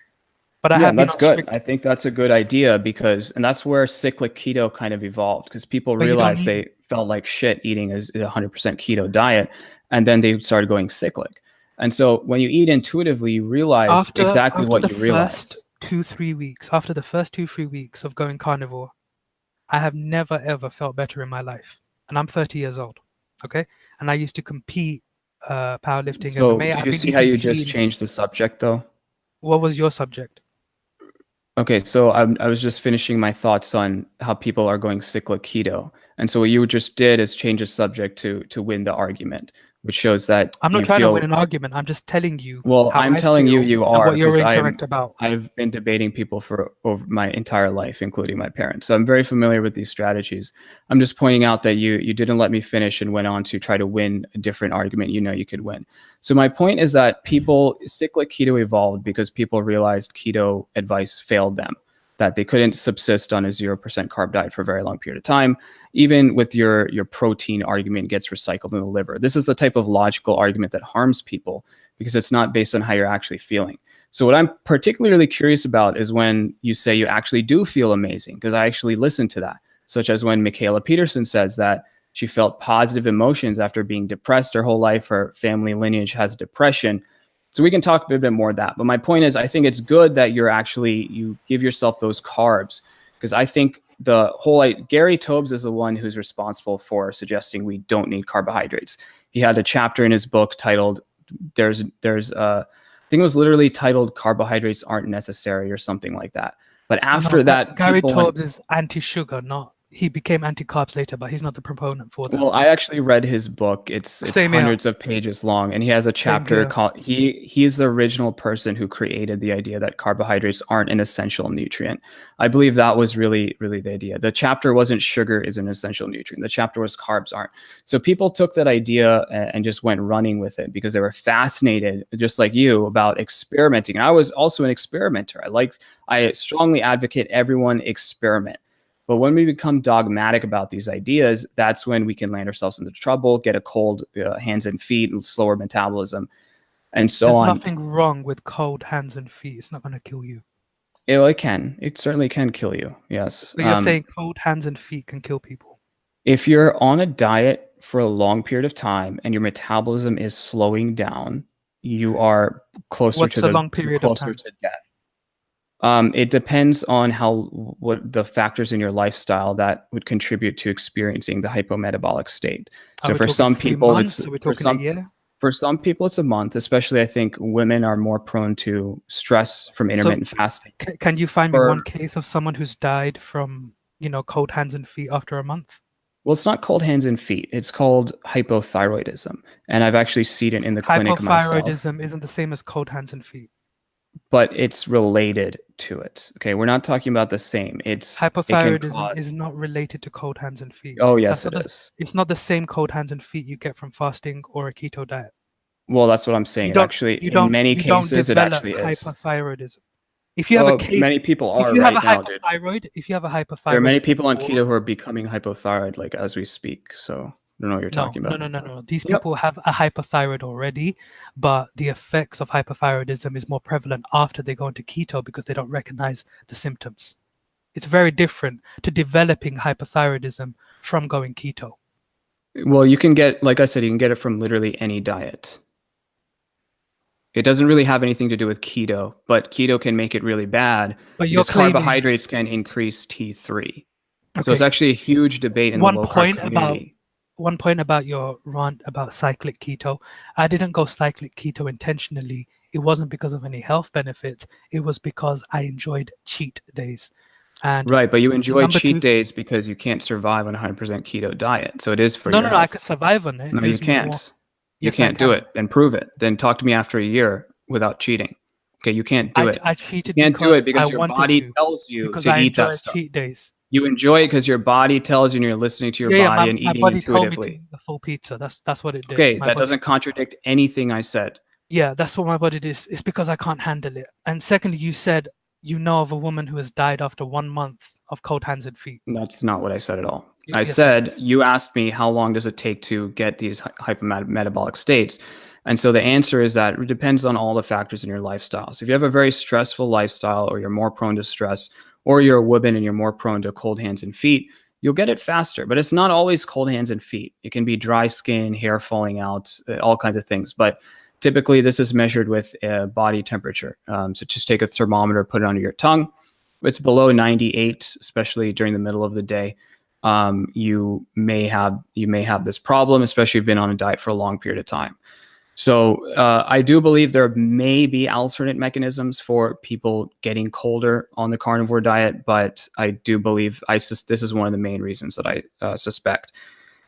But I have been that's on good. strict. I think that's a good idea and that's where cyclic keto kind of evolved, because people realized they felt like shit eating a 100% keto diet, and then they started going cyclic. And so when you eat intuitively, you realize exactly what you realize. After the first 2-3 weeks of going carnivore, I have never ever felt better in my life. And I'm 30 years old. Okay. And I used to compete powerlifting, So MMA. do I've you been see how eating you just clean. changed the subject though? What was your subject? Okay, so I was just finishing my thoughts on how people are going cyclic keto. And so what you just did is change the subject to win the argument, which shows that I'm not you trying to feel. win an argument. I'm just telling you Well, how I'm I telling you, feel you and are, what you're because incorrect about. I've been debating people for over my entire life, including my parents. So I'm very familiar with these strategies. I'm just pointing out that you didn't let me finish and went on to try to win a different argument you could win. So my point is that cyclic keto evolved because people realized keto advice failed them, that they couldn't subsist on a 0% carb diet for a very long period of time. Even with your protein argument gets recycled in the liver. This is the type of logical argument that harms people because it's not based on how you're actually feeling. So what I'm particularly curious about is when you say you actually do feel amazing, because I actually listened to that, such as when Michaela Peterson says that she felt positive emotions after being depressed her whole life. Her family lineage has depression. So we can talk a bit more of that. But my point is, I think it's good that you give yourself those carbs, because I think Gary Tobes is the one who's responsible for suggesting we don't need carbohydrates. He had a chapter in his book titled, I think it was literally titled "Carbohydrates Aren't Necessary" or something like that. But after that, Gary Tobes is anti-sugar, he became anti-carbs later, but he's not the proponent for that. Well, I actually read his book. It's hundreds of pages long, and he has a chapter called he's the original person who created the idea that carbohydrates aren't an essential nutrient. I believe that was really, really the idea. The chapter wasn't sugar is an essential nutrient. The chapter was carbs aren't. So people took that idea and just went running with it because they were fascinated, just like you, about experimenting. And I was also an experimenter. I strongly advocate everyone experiment. But when we become dogmatic about these ideas, that's when we can land ourselves into trouble, get a cold hands and feet, and slower metabolism, and so on. There's nothing wrong with cold hands and feet. It's not going to kill you. It can. It certainly can kill you. Yes. So you're saying cold hands and feet can kill people? If you're on a diet for a long period of time and your metabolism is slowing down, you are closer to death. It depends on what the factors in your lifestyle that would contribute to experiencing the hypometabolic state. So for some people, for some people, it's a month. Especially, I think women are more prone to stress from intermittent fasting. Can you find me one case of someone who's died from cold hands and feet after a month? Well, it's not cold hands and feet. It's called hypothyroidism, and I've actually seen it in the clinic myself. Hypothyroidism isn't the same as cold hands and feet. But it's related to it. Okay, we're not talking about the same. Hypothyroidism is not related to cold hands and feet. Oh, yes, it is. It's not the same cold hands and feet you get from fasting or a keto diet. Well, that's what I'm saying. In many cases, it actually is. Hypothyroidism. If you have a Many people if are you have a right now, dude. hypothyroid, if you have a There are hypothyroid many people on before, keto who are becoming hypothyroid, like as we speak. So I don't know what you're no, talking no, about. no, no, no. These Yep. people have a hypothyroid already, but the effects of hypothyroidism is more prevalent after they go into keto because they don't recognize the symptoms. It's very different to developing hypothyroidism from going keto. Well, you can get, like I said, you can get it from literally any diet. It doesn't really have anything to do with keto, but keto can make it really bad But you're because claiming, carbohydrates can increase T3. So it's okay, actually a huge debate in the one low carb point about community. one point about your rant about cyclic keto. I didn't go cyclic keto intentionally. It wasn't because of any health benefits. It was because I enjoyed cheat days. And Right, but you enjoy number cheat two, days because you can't survive on a 100% keto diet. So it is for no, your no, no, I could health. survive on it. No, It you was more, can't. You yes, I can't do can. it. Then prove it. Then talk to me after a year without cheating. Okay, you can't do it. I You cheated can't do it because I because your wanted body to, tells you because to I eat that enjoy stuff. cheat days. You enjoy it because your body tells you and you're listening to your Yeah, yeah, body and my eating body told me to intuitively. eat the full pizza. That's what it did. Okay, My that body, doesn't contradict anything I said. yeah, that's what my body did. It's because I can't handle it. And secondly, you said you know of a woman who has died after 1 month of cold hands and feet. That's not what I said at all. I Yes, it said, is. you asked me how long does it take to get these hypermetabolic states? And so the answer is that it depends on all the factors in your lifestyle. So if you have a very stressful lifestyle, or you're more prone to stress, or you're a woman and you're more prone to cold hands and feet, you'll get it faster. But it's not always cold hands and feet. It can be dry skin, hair falling out, all kinds of things. But typically this is measured with body temperature. So just take a thermometer, put it under your tongue. If it's below 98, especially during the middle of the day, you may have this problem, especially if you've been on a diet for a long period of time. So I do believe there may be alternate mechanisms for people getting colder on the carnivore diet, but I do believe this is one of the main reasons that I suspect.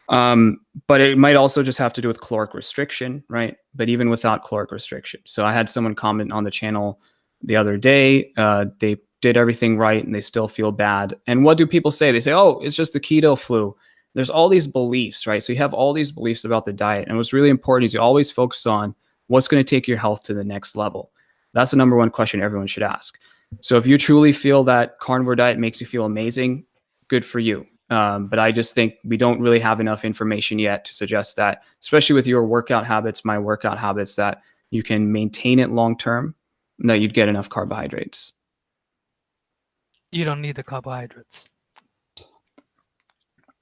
But it might also just have to do with caloric restriction, right? But even without caloric restriction. So I had someone comment on the channel the other day. They did everything right and they still feel bad. And what do people say? They say, oh, it's just the keto flu. There's all these beliefs, right? So you have all these beliefs about the diet. And what's really important is you always focus on what's going to take your health to the next level. That's the number one question everyone should ask. So if you truly feel that carnivore diet makes you feel amazing, good for you. But I just think we don't really have enough information yet to suggest that, especially with your workout habits, my workout habits, that you can maintain it long term and that you'd get enough carbohydrates. You don't need the carbohydrates.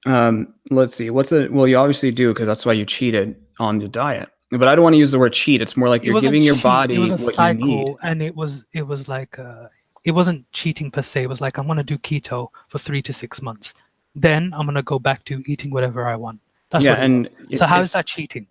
Let's see. Well, you obviously do because that's why you cheated on the diet. But I don't want to use the word cheat. It's more like It you're wasn't giving your cheat. It was body a what you need. cycle, and it was like it wasn't cheating per se. It was like I'm gonna do keto for 3 to 6 months. Then I'm gonna go back to eating whatever I want. That's Yeah, what it was. and So how is that cheating?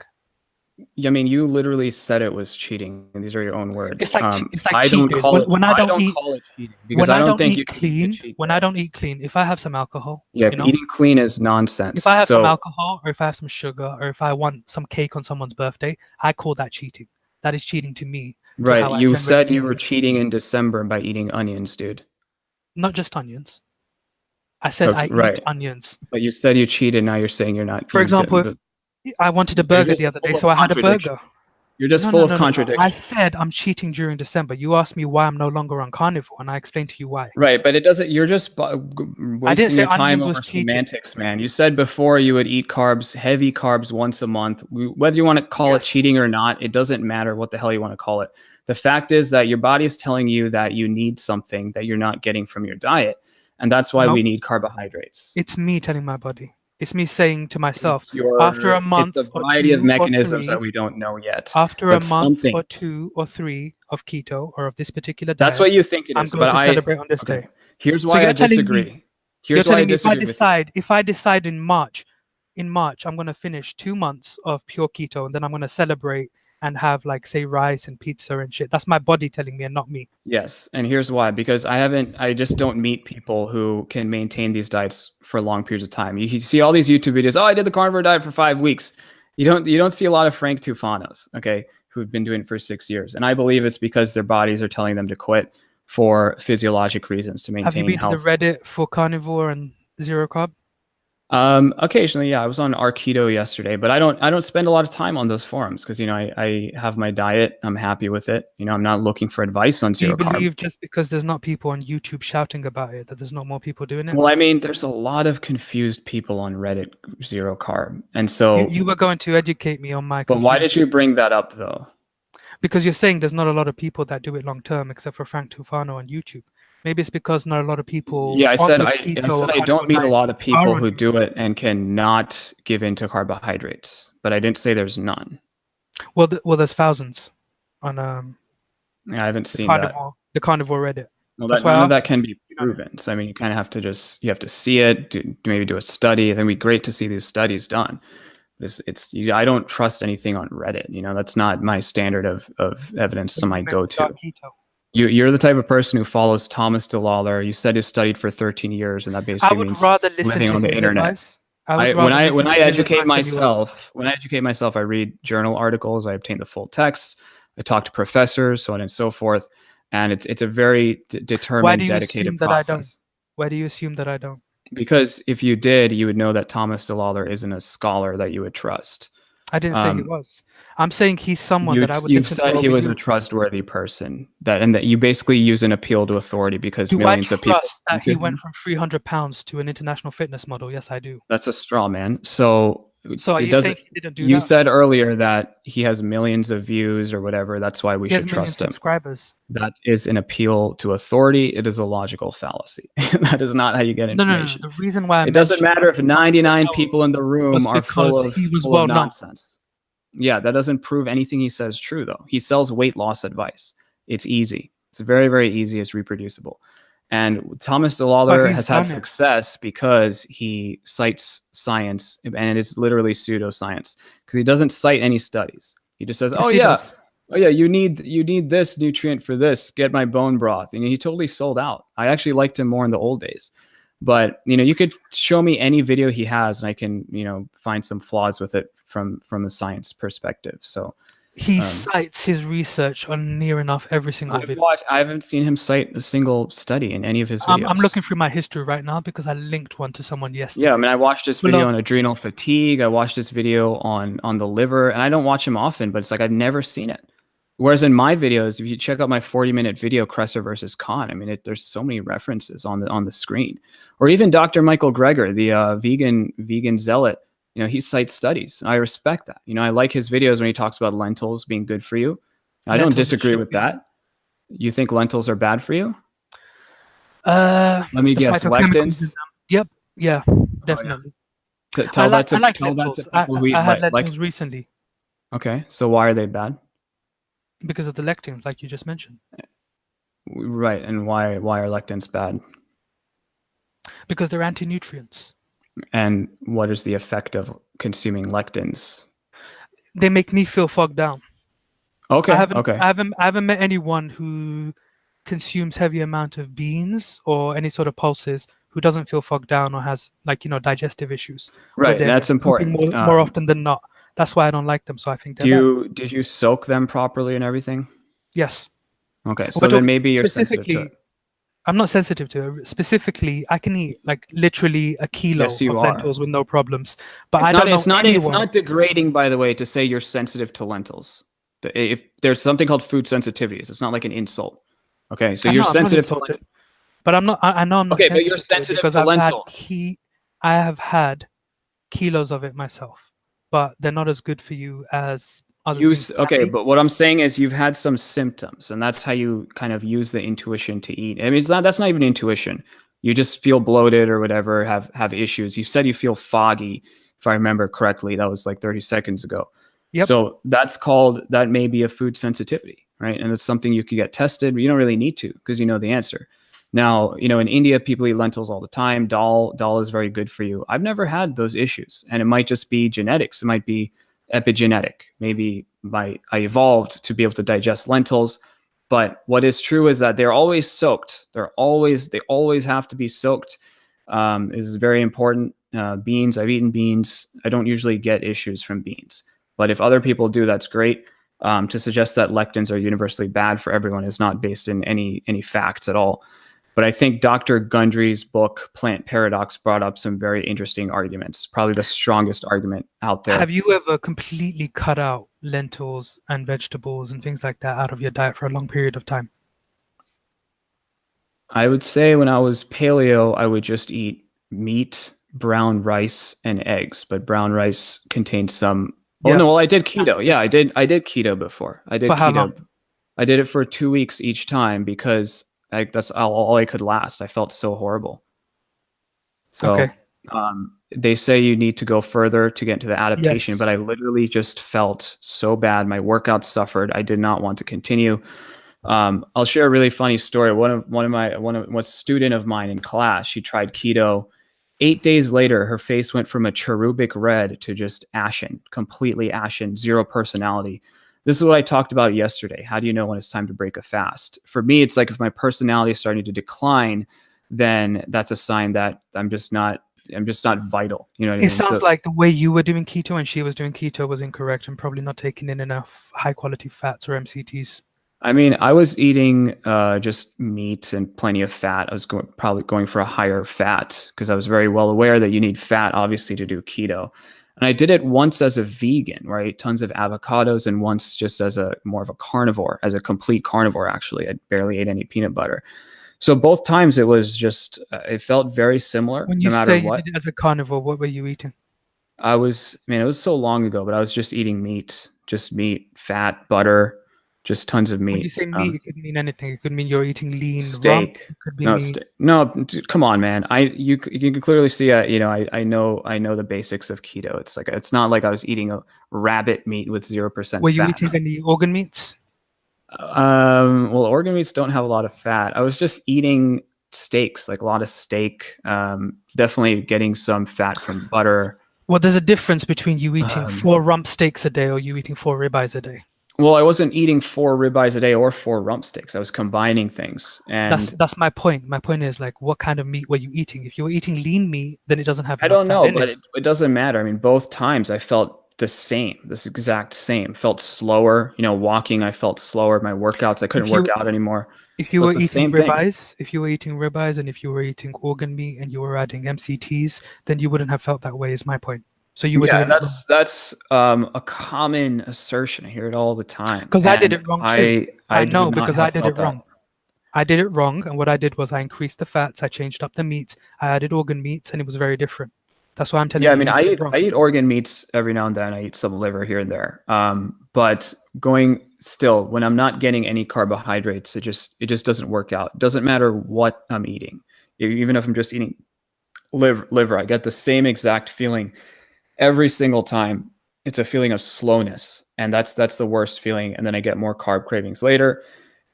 I mean, you literally said it was cheating, and these are your own words. It's like I cheat don't days. call it. When I I don't don't eat call it cheating because when I I don't don't think you eat can eat a clean, cheat when day. I don't eat clean, if I have some alcohol, Yeah, you know, eating clean is nonsense. if I have some So alcohol or if I have some sugar or if I want some cake on someone's birthday, I call that cheating. That is cheating to me, to right, how I you generally said you were live. cheating in December by eating onions, dude. Not just onions. I said Okay, I eat right, onions. but you said you cheated. Now you're saying you're not. For example, if I wanted a You're burger the just other day, full of so I had a contradiction. burger. You're just No, full no, of no, no, no. I contradiction. said I'm cheating during December. You asked me why I'm no longer on carnivore, and I explained to you why. Right, but it doesn't. You're just I didn't wasting say your time onions was over cheating. semantics, man. You said before you would eat carbs, heavy carbs once a month. Whether you want to call it Yes. cheating or not, it doesn't matter what the hell you want to call it. The fact is that your body is telling you that you need something that you're not getting from your diet, and that's why No, we need carbohydrates. it's me telling my body. It's me saying to myself, It's a variety of mechanisms that we don't know yet, after a but month something. or 2 or 3 of keto or of this particular That's diet, what you think it I'm is, going but to celebrate on this okay. day. Here's So why I disagree. you're Here's why I telling me disagree with you. if I decide in March, I'm going to finish 2 months of pure keto and then I'm going to celebrate and have like say rice and pizza and shit. That's my body telling me and not me. Yes, and here's why. Because I just don't meet people who can maintain these diets for long periods of time. You see all these YouTube videos. Oh, I did the carnivore diet for 5 weeks. You don't see a lot of Frank Tufanos, okay, who've been doing it for 6 years. And I believe it's because their bodies are telling them to quit for physiologic reasons to Have you maintain been to the health. Reddit for carnivore and zero carb? Occasionally, yeah, I was on Arketo yesterday, but I don't spend a lot of time on those forums because, I have my diet. I'm happy with it. I'm not looking for advice on Do you zero carb. believe just because there's not people on YouTube shouting about it that there's not more people doing it? Well, I mean, there's a lot of confused people on Reddit, zero carb. And You so, were going to educate me on my but why did confusion you bring that up though? because you're saying there's not a lot of people that do it long term except for Frank Tufano on YouTube. Maybe it's because not a lot of people Yeah, I on said the I keto or said I don't carnivore meet a diet lot of are people on who YouTube. do it and cannot give in to carbohydrates, but I didn't say there's none. Well, there's thousands on Yeah, I haven't seen that. the carnivore Reddit. Well, That's that why none I of that asked can be you. proven. So I mean, you kind of have to you have to see it, maybe do a study. I think it'd be great to see these studies done. I don't trust anything on Reddit. That's not my standard of evidence. What To do you my mean go-to. dark keto? You're the type of person who follows Thomas Delauer. You said you studied for 13 years, and that I basically would means rather listen living to on the his internet. advice. I would rather When listen I to his educate advice than yours. myself, I read journal articles, I obtain the full text, I talk to professors, so on and so forth, and it's a very Why do determined, you dedicated assume that I don't? process. Why do you assume that I don't? Because if you did, you would know that Thomas DeLawler isn't a scholar that you would trust. I didn't say he Um, was. I'm saying he's someone that I would you've listen to said he over was a you. trustworthy person, and that you basically use an appeal to authority because Do I millions of people trust listen that he to went him. from 300 pounds to an international fitness model? Yes, I do. That's a straw man. So So are it you saying doesn't. he didn't do You that? said earlier that he has millions of views or whatever. That's why we He has should million trust him. subscribers. That is an appeal to authority. It is a logical fallacy. That is not how you get No, no, no, no. information. The reason why I It doesn't mentioned matter if Thomas 99 Delauer people in the room was are full because of he was full of well known. nonsense. Yeah, that doesn't prove anything he says true though. He sells weight loss advice. It's easy. It's very, very easy. It's reproducible. And Thomas But DeLawler he's has had done it. success because he cites science, and it's literally pseudoscience because he doesn't cite any studies. He just says, Yes, he does. oh yeah, you need this nutrient for this. Get my bone broth. And he totally sold out. I actually liked him more in the old days. But you could show me any video he has, and I can find some flaws with it from a science perspective. So He um, cites his research on near enough every single video. I haven't seen him cite a single study in any of his I'm videos. looking through my history right now because I linked one to someone Yeah, I yesterday. mean, I watched this Full video of on adrenal fatigue. I watched this video on the liver, and I don't watch him often, but it's like I've never seen it. Whereas in my videos, if you check out my 40-minute video, Kresser versus Khan, I mean, there's so many references on the screen. Or even Dr. Michael Greger, the vegan zealot, he cites studies. I respect that. I like his videos when he talks about lentils being good for you. I don't lentils are disagree shit with for you. that. You think lentils are bad for you? Uh, Let me the guess, phytochemicals in lectins. them. Yep, yeah, Oh yeah. definitely. Tell that I to like tell that to lentils. I people who eat I had like. lentils recently Okay, so why are they bad? because of the lectins, like you just mentioned. Right, and why are lectins bad? Because they're anti-nutrients. And what is the effect of consuming lectins? They make me feel fogged down. Okay, okay. I haven't met anyone who consumes heavy amount of beans or any sort of pulses who doesn't feel fogged down or has digestive issues or Right, they're that's eating important. more often than not. That's why I don't like them. So I think they're Do bad. did you soak them properly and everything? Yes. Okay, We're so then talking maybe you're sensitive to it. specifically, I'm not sensitive to it. Specifically, I can eat like literally a kilo Yes, you of are. lentils with no problems. But I don't know It's anyone. not degrading, by the way, to say you're sensitive to lentils. If there's something called food sensitivities, it's not like an insult. Okay, so I you're know I'm not sensitive to insulted, but I'm not. I know I'm not Okay, but you're sensitive to it sensitive because to lentils. I have had kilos of it myself, but they're not as good for you as other things can Okay, be. but what I'm saying is you've had some symptoms, and that's how you kind of use the intuition to eat. I mean, that's not even intuition. You just feel bloated or whatever, have issues. You said you feel foggy, if I remember correctly. That was like 30 seconds ago. Yep. So that may be a food sensitivity, right? And it's something you could get tested, but you don't really need to because you know the answer. Now, in India, people eat lentils all the time. Dal is very good for you. I've never had those issues, and it might just be genetics. It might be epigenetic. Maybe I evolved to be able to digest lentils. But what is true is that they're always soaked. They always have to be soaked. Is very important. Beans, I've eaten beans. I don't usually get issues from beans, but if other people do, that's great. To suggest that lectins are universally bad for everyone is not based in any facts at all. But I think Dr. Gundry's book, Plant Paradox, brought up some very interesting arguments, probably the strongest argument out there. Have you ever completely cut out lentils and vegetables and things like that out of your diet for a long period of time? I would say when I was paleo, I would just eat meat, brown rice, and eggs. But brown rice contains some. Oh Yeah. no, well I did keto. Yeah, Antioxidant. I did keto before. I did For how keto. long? I did it for 2 weeks each time because that's all I could last. I felt so horrible. Okay. So they say you need to go further to get into the adaptation, Yes. but I literally just felt so bad. My workouts suffered. I did not want to continue. I'll share a really funny story. One student of mine in class, she tried keto. 8 days later, her face went from a cherubic red to just ashen, completely ashen, zero personality. This is what I talked about yesterday. How do you know when it's time to break a fast? For me, it's like if my personality is starting to decline, then that's a sign that I'm just not vital. You know what I It mean? sounds So like the way you were doing keto and she was doing keto was incorrect and probably not taking in enough high quality fats or MCTs. I mean, I was eating just meat and plenty of fat. I was probably going for a higher fat because I was very well aware that you need fat, obviously, to do keto. And I did it once as a vegan, where I ate tons of avocados, and once just as a more of a carnivore, as a complete carnivore, actually. I barely ate any peanut butter. So both times it was just, it felt very similar When you no matter say you what. did it as a carnivore, what were you eating? Man, it was so long ago, but I was just eating meat, just meat, fat, butter, just tons of When you meat. say meat, it could mean anything. It could mean you're eating lean rump. Steak. It could be No, meat. no, come on, man. You can clearly see, I know the basics of keto. It's like, it's not like I was eating a rabbit meat with 0% Were you fat. eating any organ meats? Well, organ meats don't have a lot of fat. I was just eating steaks, like a lot of steak. Definitely getting some fat from butter. Well, there's a difference between you eating Um, 4 rump steaks a day or you eating 4 ribeyes a day. well, I wasn't eating 4 ribeyes a day or 4 rump steaks. I was combining things, That's and that's my point. My point is like, what kind of meat were you eating? If you were eating lean meat, then it doesn't have I enough don't fat know, in but it. it doesn't matter. I mean, both times I felt the same, this exact same. Felt slower. Walking, I felt slower. My workouts, I couldn't If work you out anymore. if you So were it's the eating same thing. ribeyes, if you were eating ribeyes and if you were eating organ meat and you were adding MCTs, then you wouldn't have felt that way, is my point. So you were Yeah, doing it wrong. that's a common assertion. I hear it all the time, Because I did and it wrong too. I I do know not because I have did it felt that. wrong. I did it wrong, and what I did was I increased the fats, I changed up the meats, I added organ meats, and it was very different. That's why I'm telling Yeah, I you, mean, you did it wrong. I eat organ meats every now and then. I eat some liver here and there. But going still, when I'm not getting any carbohydrates, it just doesn't work out. It doesn't matter what I'm eating. Even if I'm just eating liver, I get the same exact feeling every single time. It's a feeling of slowness, and that's the worst feeling. And then I get more carb cravings later.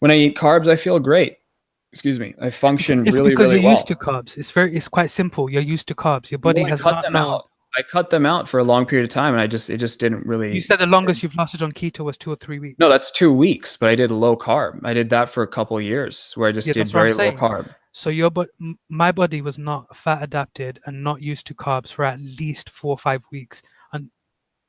When I eat carbs, I feel great. Excuse me. I function It's really, because really you're used to well. carbs. It's quite simple. You're used to carbs. Your Well, body I has cut not them known. out. I cut them out for a long period of time, and it just didn't You really. said the longest you've lasted on keto was 2 or 3 No, weeks. that's 2 weeks, but I did low carb. I did that for a couple of years where I just Yeah, did that's what I'm very low saying. carb. So my body was not fat adapted and not used to carbs for at least 4 or 5 weeks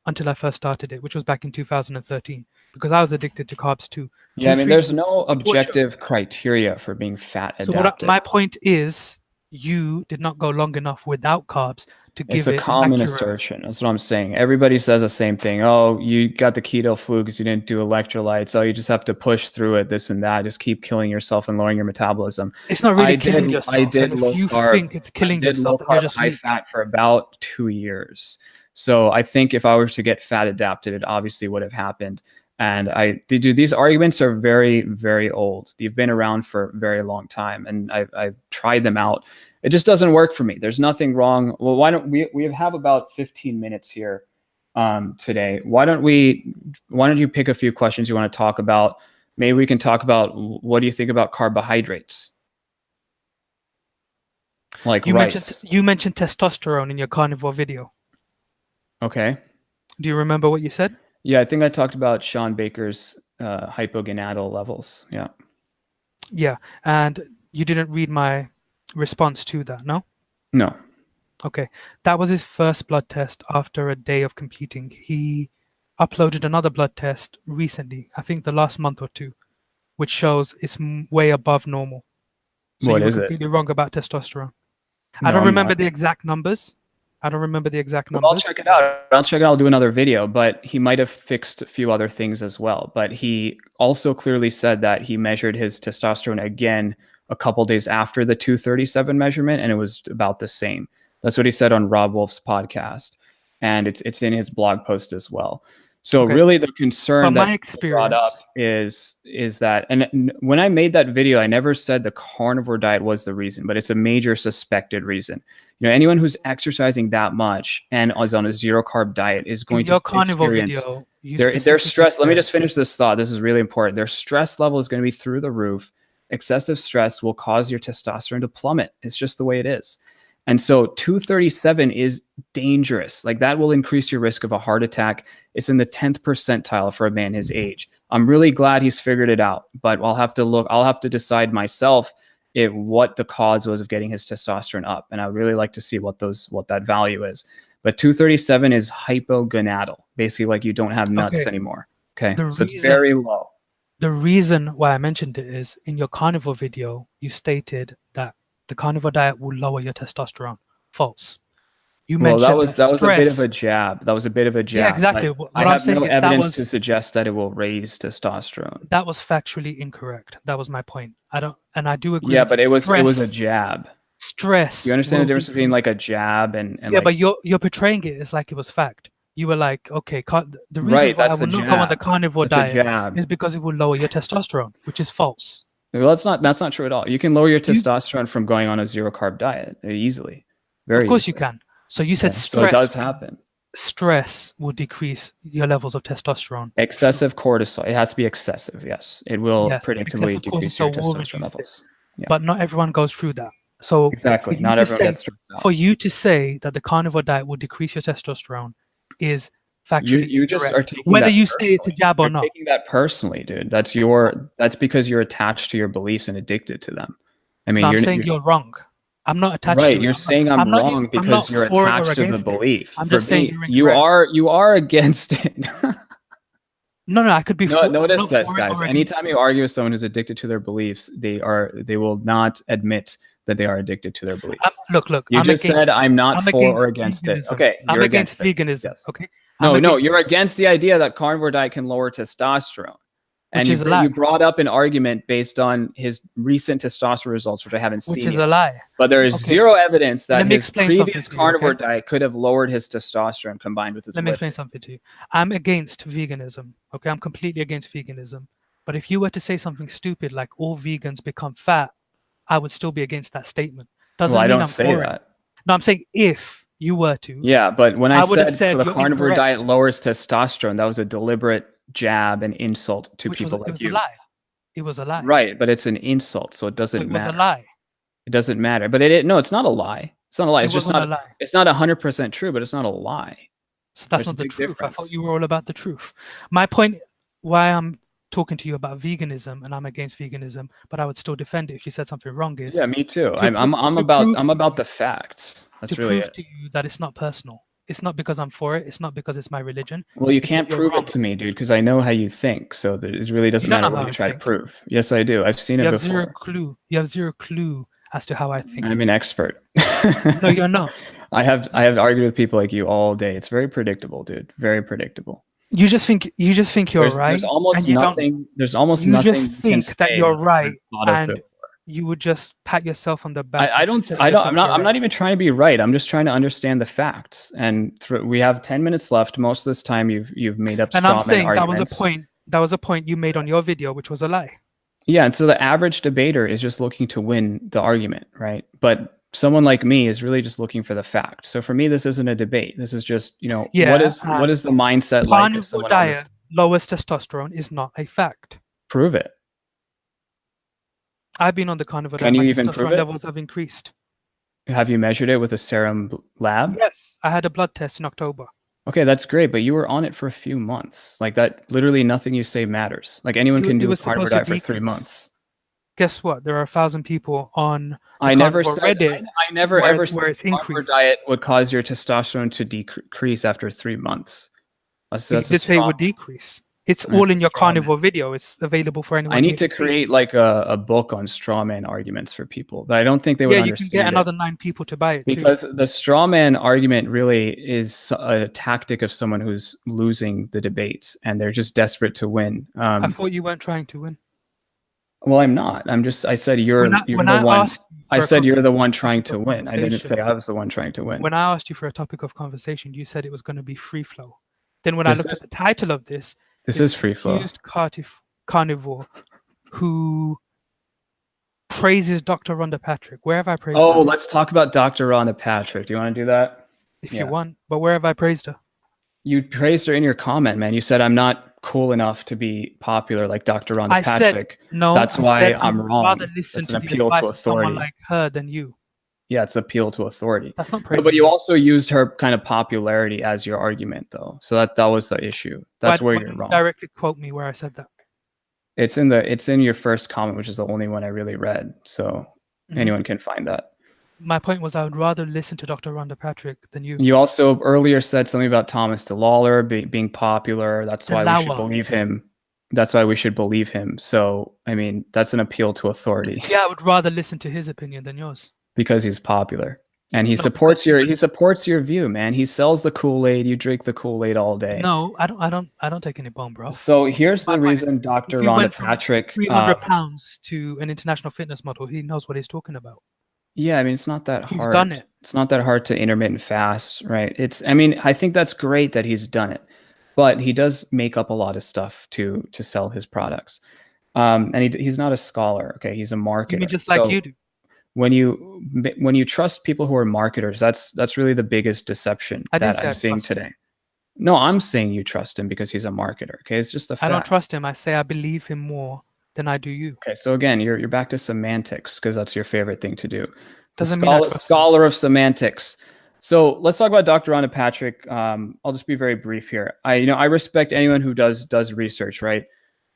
until I first started it, which was back in 2013, because I was addicted to carbs too. Yeah, Two, I mean, three there's weeks no torture. objective criteria for being fat So adapted. my point is, you did not go long enough without carbs to It's give a it an common accurate. assertion. That's what I'm saying. Everybody says the same thing. Oh, you got the keto flu because you didn't do electrolytes. Oh, you just have to push through it, this and that. Just keep killing yourself and lowering your metabolism. It's not really killing I yourself, and did if low you carb. think it's I killing did yourself, low then you're carb, just high weak. fat for about 2 years. So I think if I were to get fat adapted, it obviously would have happened. And these arguments are very, very old. They've been around for a very long time, and I've tried them out. It just doesn't work for me. There's nothing wrong. Well, why don't we have about 15 minutes here today? Why don't you pick a few questions you want to talk about? Maybe we can talk about what do you think about carbohydrates, like rice. You mentioned testosterone in your carnivore video. Okay. Do you remember what you said? Yeah, I think I talked about Sean Baker's hypogonadal levels. Yeah. Yeah, and you didn't read my response to that, no? No. Okay, that was his first blood test after a day of competing. He uploaded another blood test recently, I think the last month or two, which shows it's way above normal. So What you were is it? completely wrong about testosterone. I No, don't I'm remember not. the exact numbers. I don't remember the exact Well, I'll numbers. check it out. I'll check it out. I'll do another video, but he might have fixed a few other things as well. But he also clearly said that he measured his testosterone again a couple days after the 237 measurement, and it was about the same. That's what he said on Rob Wolf's podcast, and it's in his blog post as well. So Okay. really, the But concern that my people brought up experience, is that, and when I made that video, I never said the carnivore diet was the reason, but it's a major suspected reason. You know, anyone who's exercising that much and is on a zero carb diet is in going your to carnivore experience video, you their specifically stress. Let me said, just finish this thought. This is really important. Their stress level is going to be through the roof. Excessive stress will cause your testosterone to plummet. It's just the way it is. And so 237 is dangerous. Like that will increase your risk of a heart attack. It's in the 10th percentile for a man his age. I'm really glad he's figured it out, but I'll have to decide myself what the cause was of getting his testosterone up. And I'd really like to see what that value is. But 237 is hypogonadal, basically like you don't have nuts okay, anymore. Okay. the So it's reason very low. the reason why I mentioned it is in your carnivore video, you stated that the carnivore diet will lower your testosterone. False. You Well, that mentioned was that a bit of a stress. jab. That was a bit of a Yeah, jab. exactly. But What I I'm have no saying is evidence to suggest that it will raise testosterone. that was factually incorrect. That was my point. I do agree Yeah, with but you. it was a jab. You Stress understand the will difference between like decrease. a jab and Yeah, like but you're portraying it as like it was fact. You were like, okay, the reasons right, why I that's will the not go on the jab. carnivore That's a diet jab. is because it will lower your testosterone, which is false. Well, that's not true at all. You can lower your You, testosterone from going on a zero carb diet easily. of Very course you easily. can. So you said Okay. So it does happen. stress will decrease your levels of testosterone. True. Excessive cortisol. It has to be excessive, yes. It will Yes, predictably excessive decrease your cortisol will testosterone reduce it, levels. Yeah. but not everyone goes through that. So Exactly. Not everyone gets stressed out. for you to say that the carnivore diet will decrease your testosterone is factually You just are incorrect. taking Whether that you say it's a personally. jab or You're not. taking that personally, dude. That's because you're attached to your beliefs and addicted to them. I mean, No, I'm you're saying you're wrong. I'm not attached right. to it. You're saying I'm wrong I'm not because you're for it or attached to the against it. belief. I'm For just saying me, you're incorrect. you are against it. No, I could be No, for notice not this, for it guys. or against Anytime it. you argue with someone who's addicted to their beliefs, they will not admit that they are addicted to their beliefs. Look. You just said I'm not for or against it. veganism. Okay, I'm you're against against it. veganism. Yes. Okay. I'm No, against, you're against the idea that carnivore diet can lower testosterone. And which is a lie. you brought up an argument based on his recent testosterone results, which I haven't Which seen is yet. a lie. But there is Okay. zero evidence that Let me his explain something previous to you, carnivore okay? diet could have lowered his testosterone combined with his Let me explain lifting. something to you. I'm against veganism. Okay, I'm completely against veganism. But if you were to say something stupid like all vegans become fat, I would still be against that statement. Well, Doesn't I mean don't I'm say for it. that. No, I'm saying if you were to, Yeah, but when I I would have said said the you're carnivore diet incorrect, lowers testosterone, that was a deliberate jab and insult to which was people it like was a you. lie. It was a lie. Right, but it's an insult, so it So doesn't it was a matter. lie. It doesn't matter. But no, it's not a lie. It's not a lie. It It's just wasn't a not lie. it's not 100% true, but it's not a lie. So that's There's a not the big truth. I thought difference. you were all about the truth. My point, why I'm talking to you about veganism and I'm against veganism, but I would still defend it if you said something wrong is Yeah, me too. to, I'm to prove about the facts. to That's really prove it. to you that it's not personal. It's not because I'm for it. It's not because it's my religion. Well, It's you because can't you're prove wrong. it to me, dude, because I know how you think. So it really You doesn't don't matter know what how you I try to think. prove. Yes, I do. I've seen You it have zero before. clue. You have zero clue as to how I think. I'm an expert. No, you're not. I have argued with people like you all day. It's very predictable, dude. Very predictable. You just think you're right, There's almost and you don't. nothing. There's almost You nothing just you can think that say you're that I've right, thought of and before. you would just pat yourself on the back. I don't. telling yourself you're I'm right. not even trying to be right. I'm just trying to understand the facts. And we have 10 minutes left. Most of this time, you've made up And I'm straw man saying that was a arguments. point. That was a point you made on your video, which was a lie. Yeah, and so the average debater is just looking to win the argument, right? But someone like me is really just looking for the facts. So for me, this isn't a debate. This is just, Yeah, what is the mindset like of carnivore someone on this? diet lowers testosterone is not a fact. Prove it. I've been on the carnivore Can diet. My you even prove testosterone it? levels have increased. Have you measured it with a serum lab? Yes, I had a blood test in October. Okay, that's great, but you were on it for a few months. Like that, literally nothing you say matters. Like anyone can It do a was carnivore supposed to diet for 3 decrease. months. Guess what? There are 1,000 people on the I never carnivore said Reddit I never where, ever said where it's carnivore increased. diet would cause your testosterone to decrease after 3 months. You That's a did say it straw would decrease. It's I'm all in your straw man. carnivore video. It's available for I anyone need here to to see. create like a book on straw man arguments for people, but I don't think they would Yeah, you can get understand it. another 9 people to buy it too. Because the straw man argument really is a tactic of someone who's losing the debates and they're just desperate to win. I thought you weren't trying to win. Well, I'm not. I said When you're I when the I one. asked you I for a said you're the one trying topic to of win. I didn't say conversation, I was the one trying to win. when I asked you for a topic of conversation, you said it was going to be free flow. Then when I This looked is at the title of this, this this is free flow. confused carnivore who praises Dr. Rhonda Patrick. Where have I praised Oh, her? let's talk about Dr. Rhonda Patrick. Do you want to do that? If you Yeah. want, but where have I praised her? You praised her in your comment, man. You said I'm not cool enough to be popular like Dr. Rhonda I said Patrick. no. That's I said why I I'm would rather wrong. listen That's an to the appeal to advice of someone authority. like her than you. Yeah, it's appeal to authority. That's not No, praising but you her. also used her kind of popularity as your argument, though. So that was the issue. That's where Why you're don't you wrong. directly quote me where I said that? It's in your first comment, which is the only one I really read. So anyone can find that. My point was I would rather listen to Dr. Rhonda Patrick than you. You also earlier said something about Thomas Delauer being popular. That's why we should Delauer. believe him. That's why we should believe him. So, I mean, that's an appeal to authority Yeah, I would rather listen to his opinion than yours. because he's popular. And he No, because supports your view, man. He sells the Kool-Aid, you drink the Kool-Aid all day. no, I don't take any bone broth. So here's My the point is, reason if Dr. he Rhonda went from Patrick 300 pounds to an international fitness model, he knows what he's talking about. yeah, I mean, it's not that He's done hard. it. It's not that hard to intermittent fast, right? I mean, I think that's great that he's done it, but he does make up a lot of stuff to sell his products. And he's not a scholar, okay? He's a You mean marketer. just like So you do? when you trust people who are marketers, that's really the biggest deception I didn't that say I'm I seeing trust him. today. No, I'm saying you trust him because he's a marketer, okay? It's just a I don't fact. trust him. I say I believe him more than I do you. Okay, so again, you're back to semantics because that's your favorite thing to do. The Doesn't mean I trust him. scholar of semantics. So let's talk about Dr. Rhonda Patrick. I'll just be very brief here. I respect anyone who does research, right?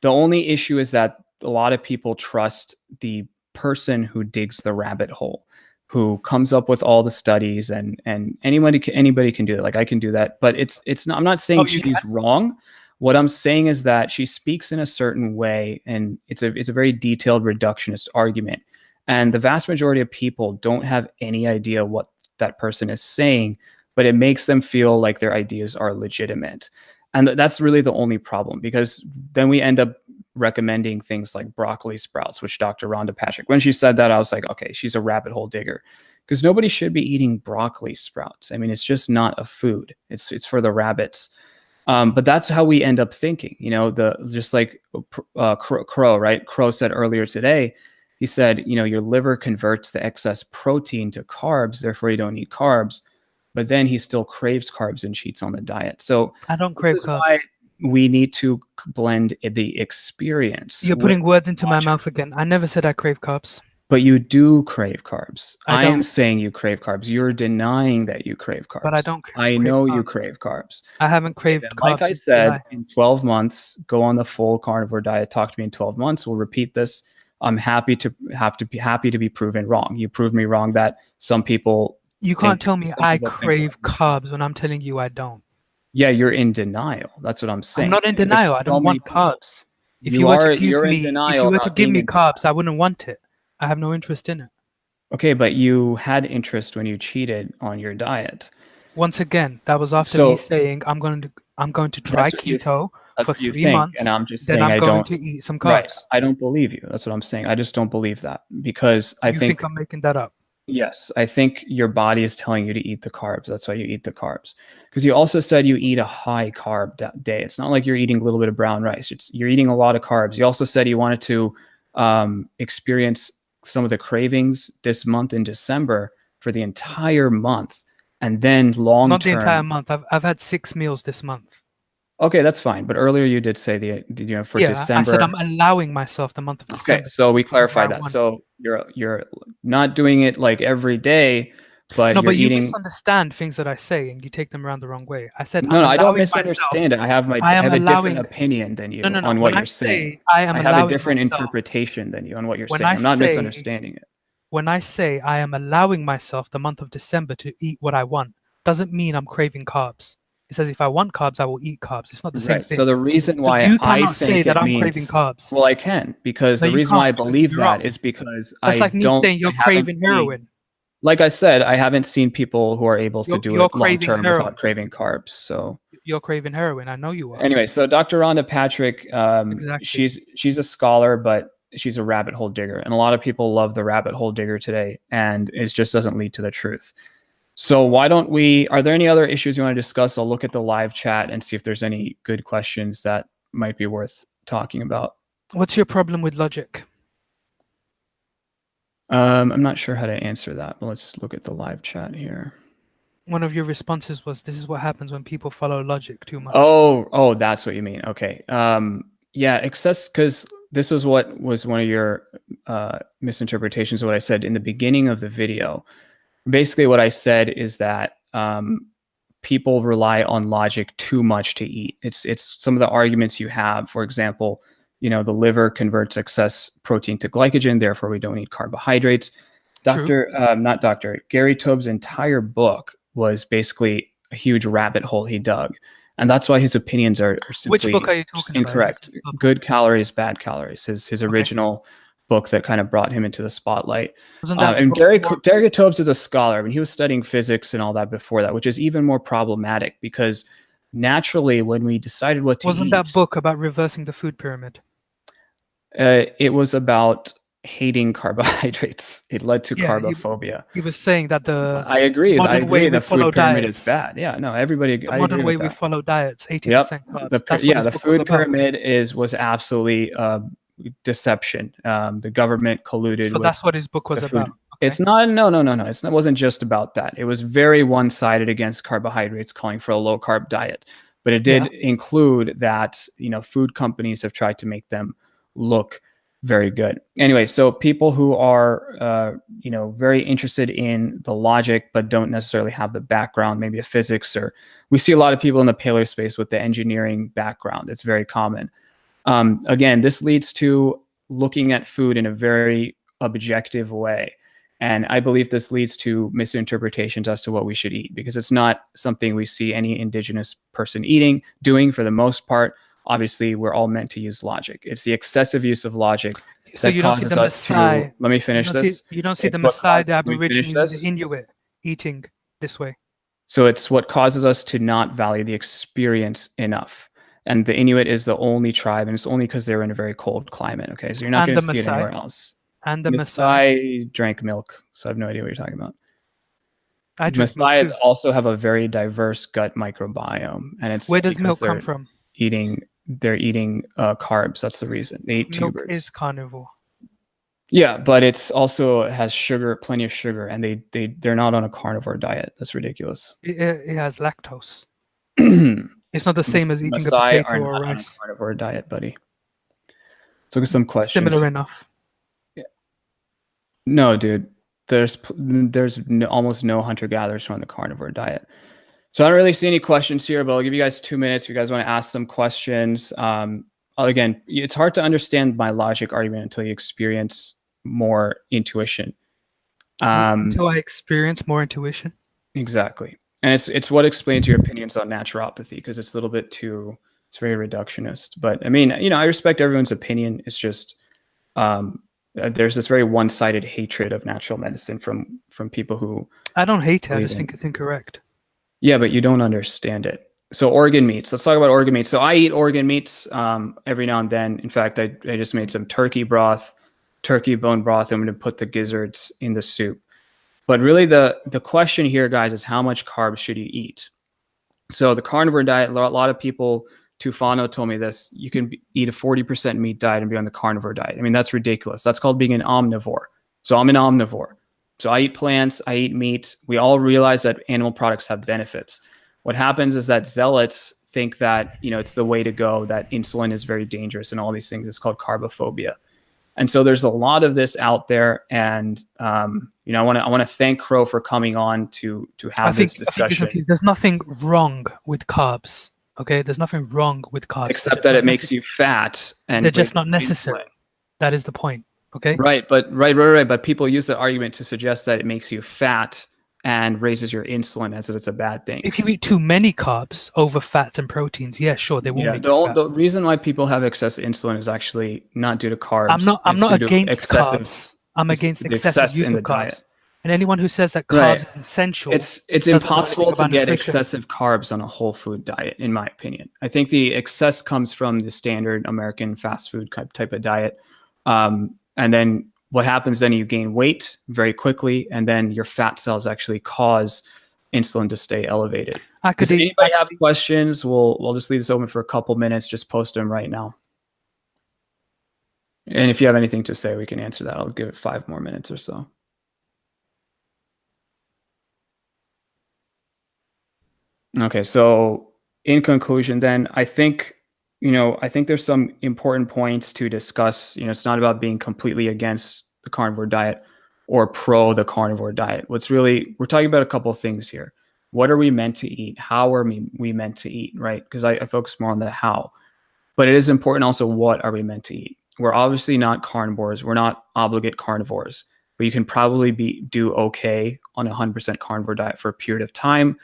The only issue is that a lot of people trust the person who digs the rabbit hole, who comes up with all the studies, and anybody can do that. Like I can do that, but it's not. I'm not saying she's wrong. What I'm saying is that she speaks in a certain way, and it's a very detailed reductionist argument. And the vast majority of people don't have any idea what that person is saying, but it makes them feel like their ideas are legitimate. And that's really the only problem, because then we end up recommending things like broccoli sprouts, which Dr. Rhonda Patrick, when she said that, I was like, okay, she's a rabbit hole digger, because nobody should be eating broccoli sprouts. I mean, it's just not a food. It's for the rabbits. But that's how we end up thinking, just like Crow, right? Crow said earlier today, he said, your liver converts the excess protein to carbs, therefore you don't eat carbs, but then he still craves carbs and cheats on the diet. So I don't crave carbs. Why we need to blend the experience. You're putting words into my mouth again. I never said I crave carbs. But you do crave carbs. I am don't. saying you crave carbs. You're denying that you crave carbs. But I don't I know you crave carbs. I haven't craved carbs. Like I said, in 12 months, go on the full carnivore diet. Talk to me in 12 months. We'll repeat this. I'm happy to be proven wrong. You proved me wrong that some people. You can't tell me I crave carbs when I'm telling you I don't. Yeah, you're in denial. That's what I'm saying. I'm not in denial. I don't want carbs. If you were to give me carbs, I wouldn't want it. I have no interest in it. Okay, but you had interest when you cheated on your diet. Once again, that was after me saying I'm going to try keto for 3 months, and I'm just saying I'm going to eat some carbs. Right. I don't believe you. That's what I'm saying. I just don't believe that, because I think I'm making that up. Yes, I think your body is telling you to eat the carbs. That's why you eat the carbs. Because you also said you eat a high carb day. It's not like you're eating a little bit of brown rice. You're eating a lot of carbs. You also said you wanted to experience some of the cravings this month in December for the entire month, and then long term. Not the entire month. I've had 6 meals this month. Okay, that's fine. But earlier you did say for December. I said I'm allowing myself the month of December. Okay, so we clarified that. So you're not doing it like every day, but you misunderstand things that I say and you take them around the wrong way. I said no, I don't misunderstand it. I have a different opinion than you on what you're saying. I have a different interpretation than you on what you're saying. I'm not misunderstanding it. When I say I am allowing myself the month of December to eat what I want, doesn't mean I'm craving carbs. It says if I want carbs, I will eat carbs. It's not the same Right. So thing. the reason So why you I cannot say think that it I'm craving means, carbs. well, I can, because No, the you reason why I can't. believe You're that wrong. is because That's like me saying I you're haven't craving seen, heroin. like I said, I haven't seen people who are able to do You're it long craving term heroin. without craving carbs. So You're craving heroin. I know you are. anyway, so Dr. Rhonda Patrick, Exactly. she's a scholar, but she's a rabbit hole digger, and a lot of people love the rabbit hole digger today, and it just doesn't lead to the truth. So why don't we? Are there any other issues you want to discuss? I'll look at the live chat and see if there's any good questions that might be worth talking about. What's your problem with logic? I'm not sure how to answer that, but let's look at the live chat here. One of your responses was, "This is what happens when people follow logic too much." Oh, that's what you mean. Okay. Yeah, excess, because this is what was one of your misinterpretations of what I said in the beginning of the video. Basically, what I said is that people rely on logic too much to eat. It's some of the arguments you have. For example, the liver converts excess protein to glycogen, therefore we don't eat carbohydrates. True. Gary Taubes' entire book was basically a huge rabbit hole he dug. And that's why his opinions are simply Which book are you talking about? incorrect. Good Calories, Bad Calories, his original book that kind of brought him into the spotlight. And Gary Taubes is a scholar. I mean, he was studying physics and all that before that, which is even more problematic because naturally, when we decided what to eat, wasn't that book about reversing the food pyramid? It was about hating carbohydrates. It led to carbophobia. He was saying that I agree. The food pyramid is bad. Yeah, no, everybody. The modern way we follow diets, 80% carbs. The food pyramid was absolutely deception. The government colluded. So that's what his book was about. Okay. It's not. No. It wasn't just about that. It was very one-sided against carbohydrates, calling for a low-carb diet. But it did include that food companies have tried to make them look very good. Anyway, so people who are very interested in the logic but don't necessarily have the background, maybe a physics, or we see a lot of people in the paleo space with the engineering background. It's very common. Again, this leads to looking at food in a very objective way. And I believe this leads to misinterpretations as to what we should eat, because it's not something we see any indigenous person doing for the most part. Obviously, we're all meant to use logic. It's the excessive use of logic that causes us to. Let me finish this. You don't see the Maasai, the Aborigines, and the Inuit eating this way. So it's what causes us to not value the experience enough. And the Inuit is the only tribe, and it's only because they're in a very cold climate. Okay, so you're not going to see it anywhere else. And the Maasai drank milk, so I have no idea what you're talking about. Maasai also have a very diverse gut microbiome, and it's where does milk come from? They're eating carbs. That's the reason they eat tubers. Milk is carnivore. Yeah, but it's also has sugar, plenty of sugar, and they're not on a carnivore diet. That's ridiculous. It has lactose. It's not the same as eating a potato or rice. On a carnivore diet, buddy. Let's look at some questions. Similar enough. Yeah. No, dude. There's almost no hunter-gatherers on the carnivore diet. So I don't really see any questions here, but I'll give you guys 2 minutes if you guys want to ask some questions. Again, it's hard to understand my logic argument until you experience more intuition. Until I experience more intuition? Exactly. And it's what explains your opinions on naturopathy, because it's a little bit it's very reductionist. But I mean, I respect everyone's opinion. It's just there's this very one-sided hatred of natural medicine from people who... I don't hate it. I just think it's incorrect. Yeah, but you don't understand it. So organ meats. Let's talk about organ meats. So I eat organ meats every now and then. In fact, I just made some turkey bone broth. I'm going to put the gizzards in the soup. But really the question here, guys, is how much carbs should you eat? So the carnivore diet, a lot of people, Tufano told me this, you can eat a 40% meat diet and be on the carnivore diet. I mean, that's ridiculous. That's called being an omnivore. So I'm an omnivore. So I eat plants, I eat meat. We all realize that animal products have benefits. What happens is that zealots think that, it's the way to go, that insulin is very dangerous and all these things. It's called carbophobia. And so there's a lot of this out there. And, I want to thank Crow for coming on to have this discussion. There's nothing wrong with carbs. Okay. There's nothing wrong with carbs. Except that it makes you fat. And they're just not necessary. That is the point. Okay. Right. But people use the argument to suggest that it makes you fat and raises your insulin as if it's a bad thing. If you eat too many carbs over fats and proteins, yeah, sure, they will Yeah, make you fat. the reason why people have excess insulin is actually not due to carbs. I'm It's not due to against excessive, carbs. I'm against the excessive excess use in the of carbs. diet. And anyone who says that Right. carbs is essential It's doesn't know anything impossible to about get nutrition. excessive carbs on a whole food diet, in my opinion. I think the excess comes from the standard American fast food type of diet. And then what happens then, you gain weight very quickly, and then your fat cells actually cause insulin to stay elevated. Does anybody have questions? We'll just leave this open for a couple minutes. Just post them right now. And if you have anything to say, we can answer that. I'll give it 5 more minutes or so. Okay, so in conclusion, then, I think there's some important points to discuss. It's not about being completely against the carnivore diet or pro the carnivore diet. We're talking about a couple of things here. What are we meant to eat? How are we meant to eat, right? Because I focus more on the how. But it is important also, what are we meant to eat? We're obviously not carnivores. We're not obligate carnivores. But you can probably do okay on a 100% carnivore diet for a period of time.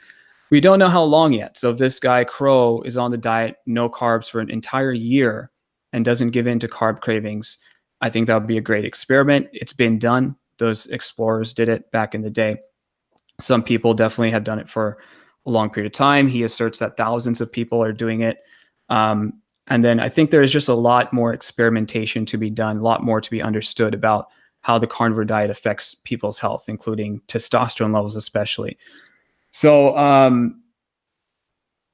We don't know how long yet. So if this guy Crow is on the diet, no carbs for an entire year, and doesn't give in to carb cravings, I think that would be a great experiment. It's been done. Those explorers did it back in the day. Some people definitely have done it for a long period of time. He asserts that thousands of people are doing it. And then I think there's just a lot more experimentation to be done, a lot more to be understood about how the carnivore diet affects people's health, including testosterone levels especially. So, oh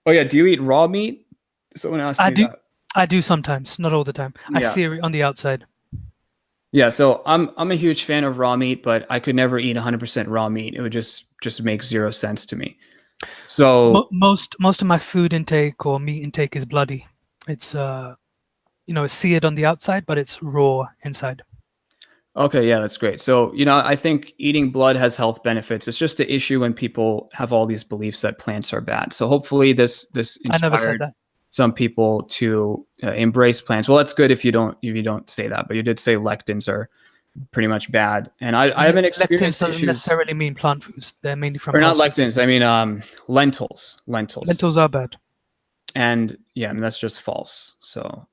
yeah, do you eat raw meat? Someone asked me that. I do sometimes, not all the time. I sear it on the outside. Yeah, so I'm a huge fan of raw meat, but I could never eat 100% raw meat. It would just make zero sense to me. So most of my food intake or meat intake is bloody. It's it's seared on the outside, but it's raw inside. Okay, yeah, that's great. So, I think eating blood has health benefits. It's just the issue when people have all these beliefs that plants are bad. So hopefully this I never said inspired that. some people to embrace plants. Well, that's good if you don't say that, but you did say lectins are pretty much bad. And I haven't experienced lectins doesn't issues. Necessarily mean plant foods. They're mainly from Or not pulses. lectins. I mean lentils. Lentils are bad. And yeah, I mean, that's just false. So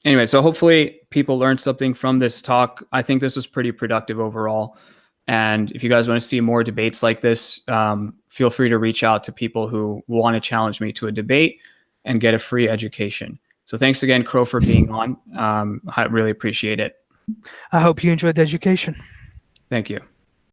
anyway, so hopefully people learned something from this talk. I think this was pretty productive overall. And if you guys want to see more debates like this, feel free to reach out to people who want to challenge me to a debate and get a free education. So thanks again, Crow, for being on. I really appreciate it. I hope you enjoyed the education. Thank you.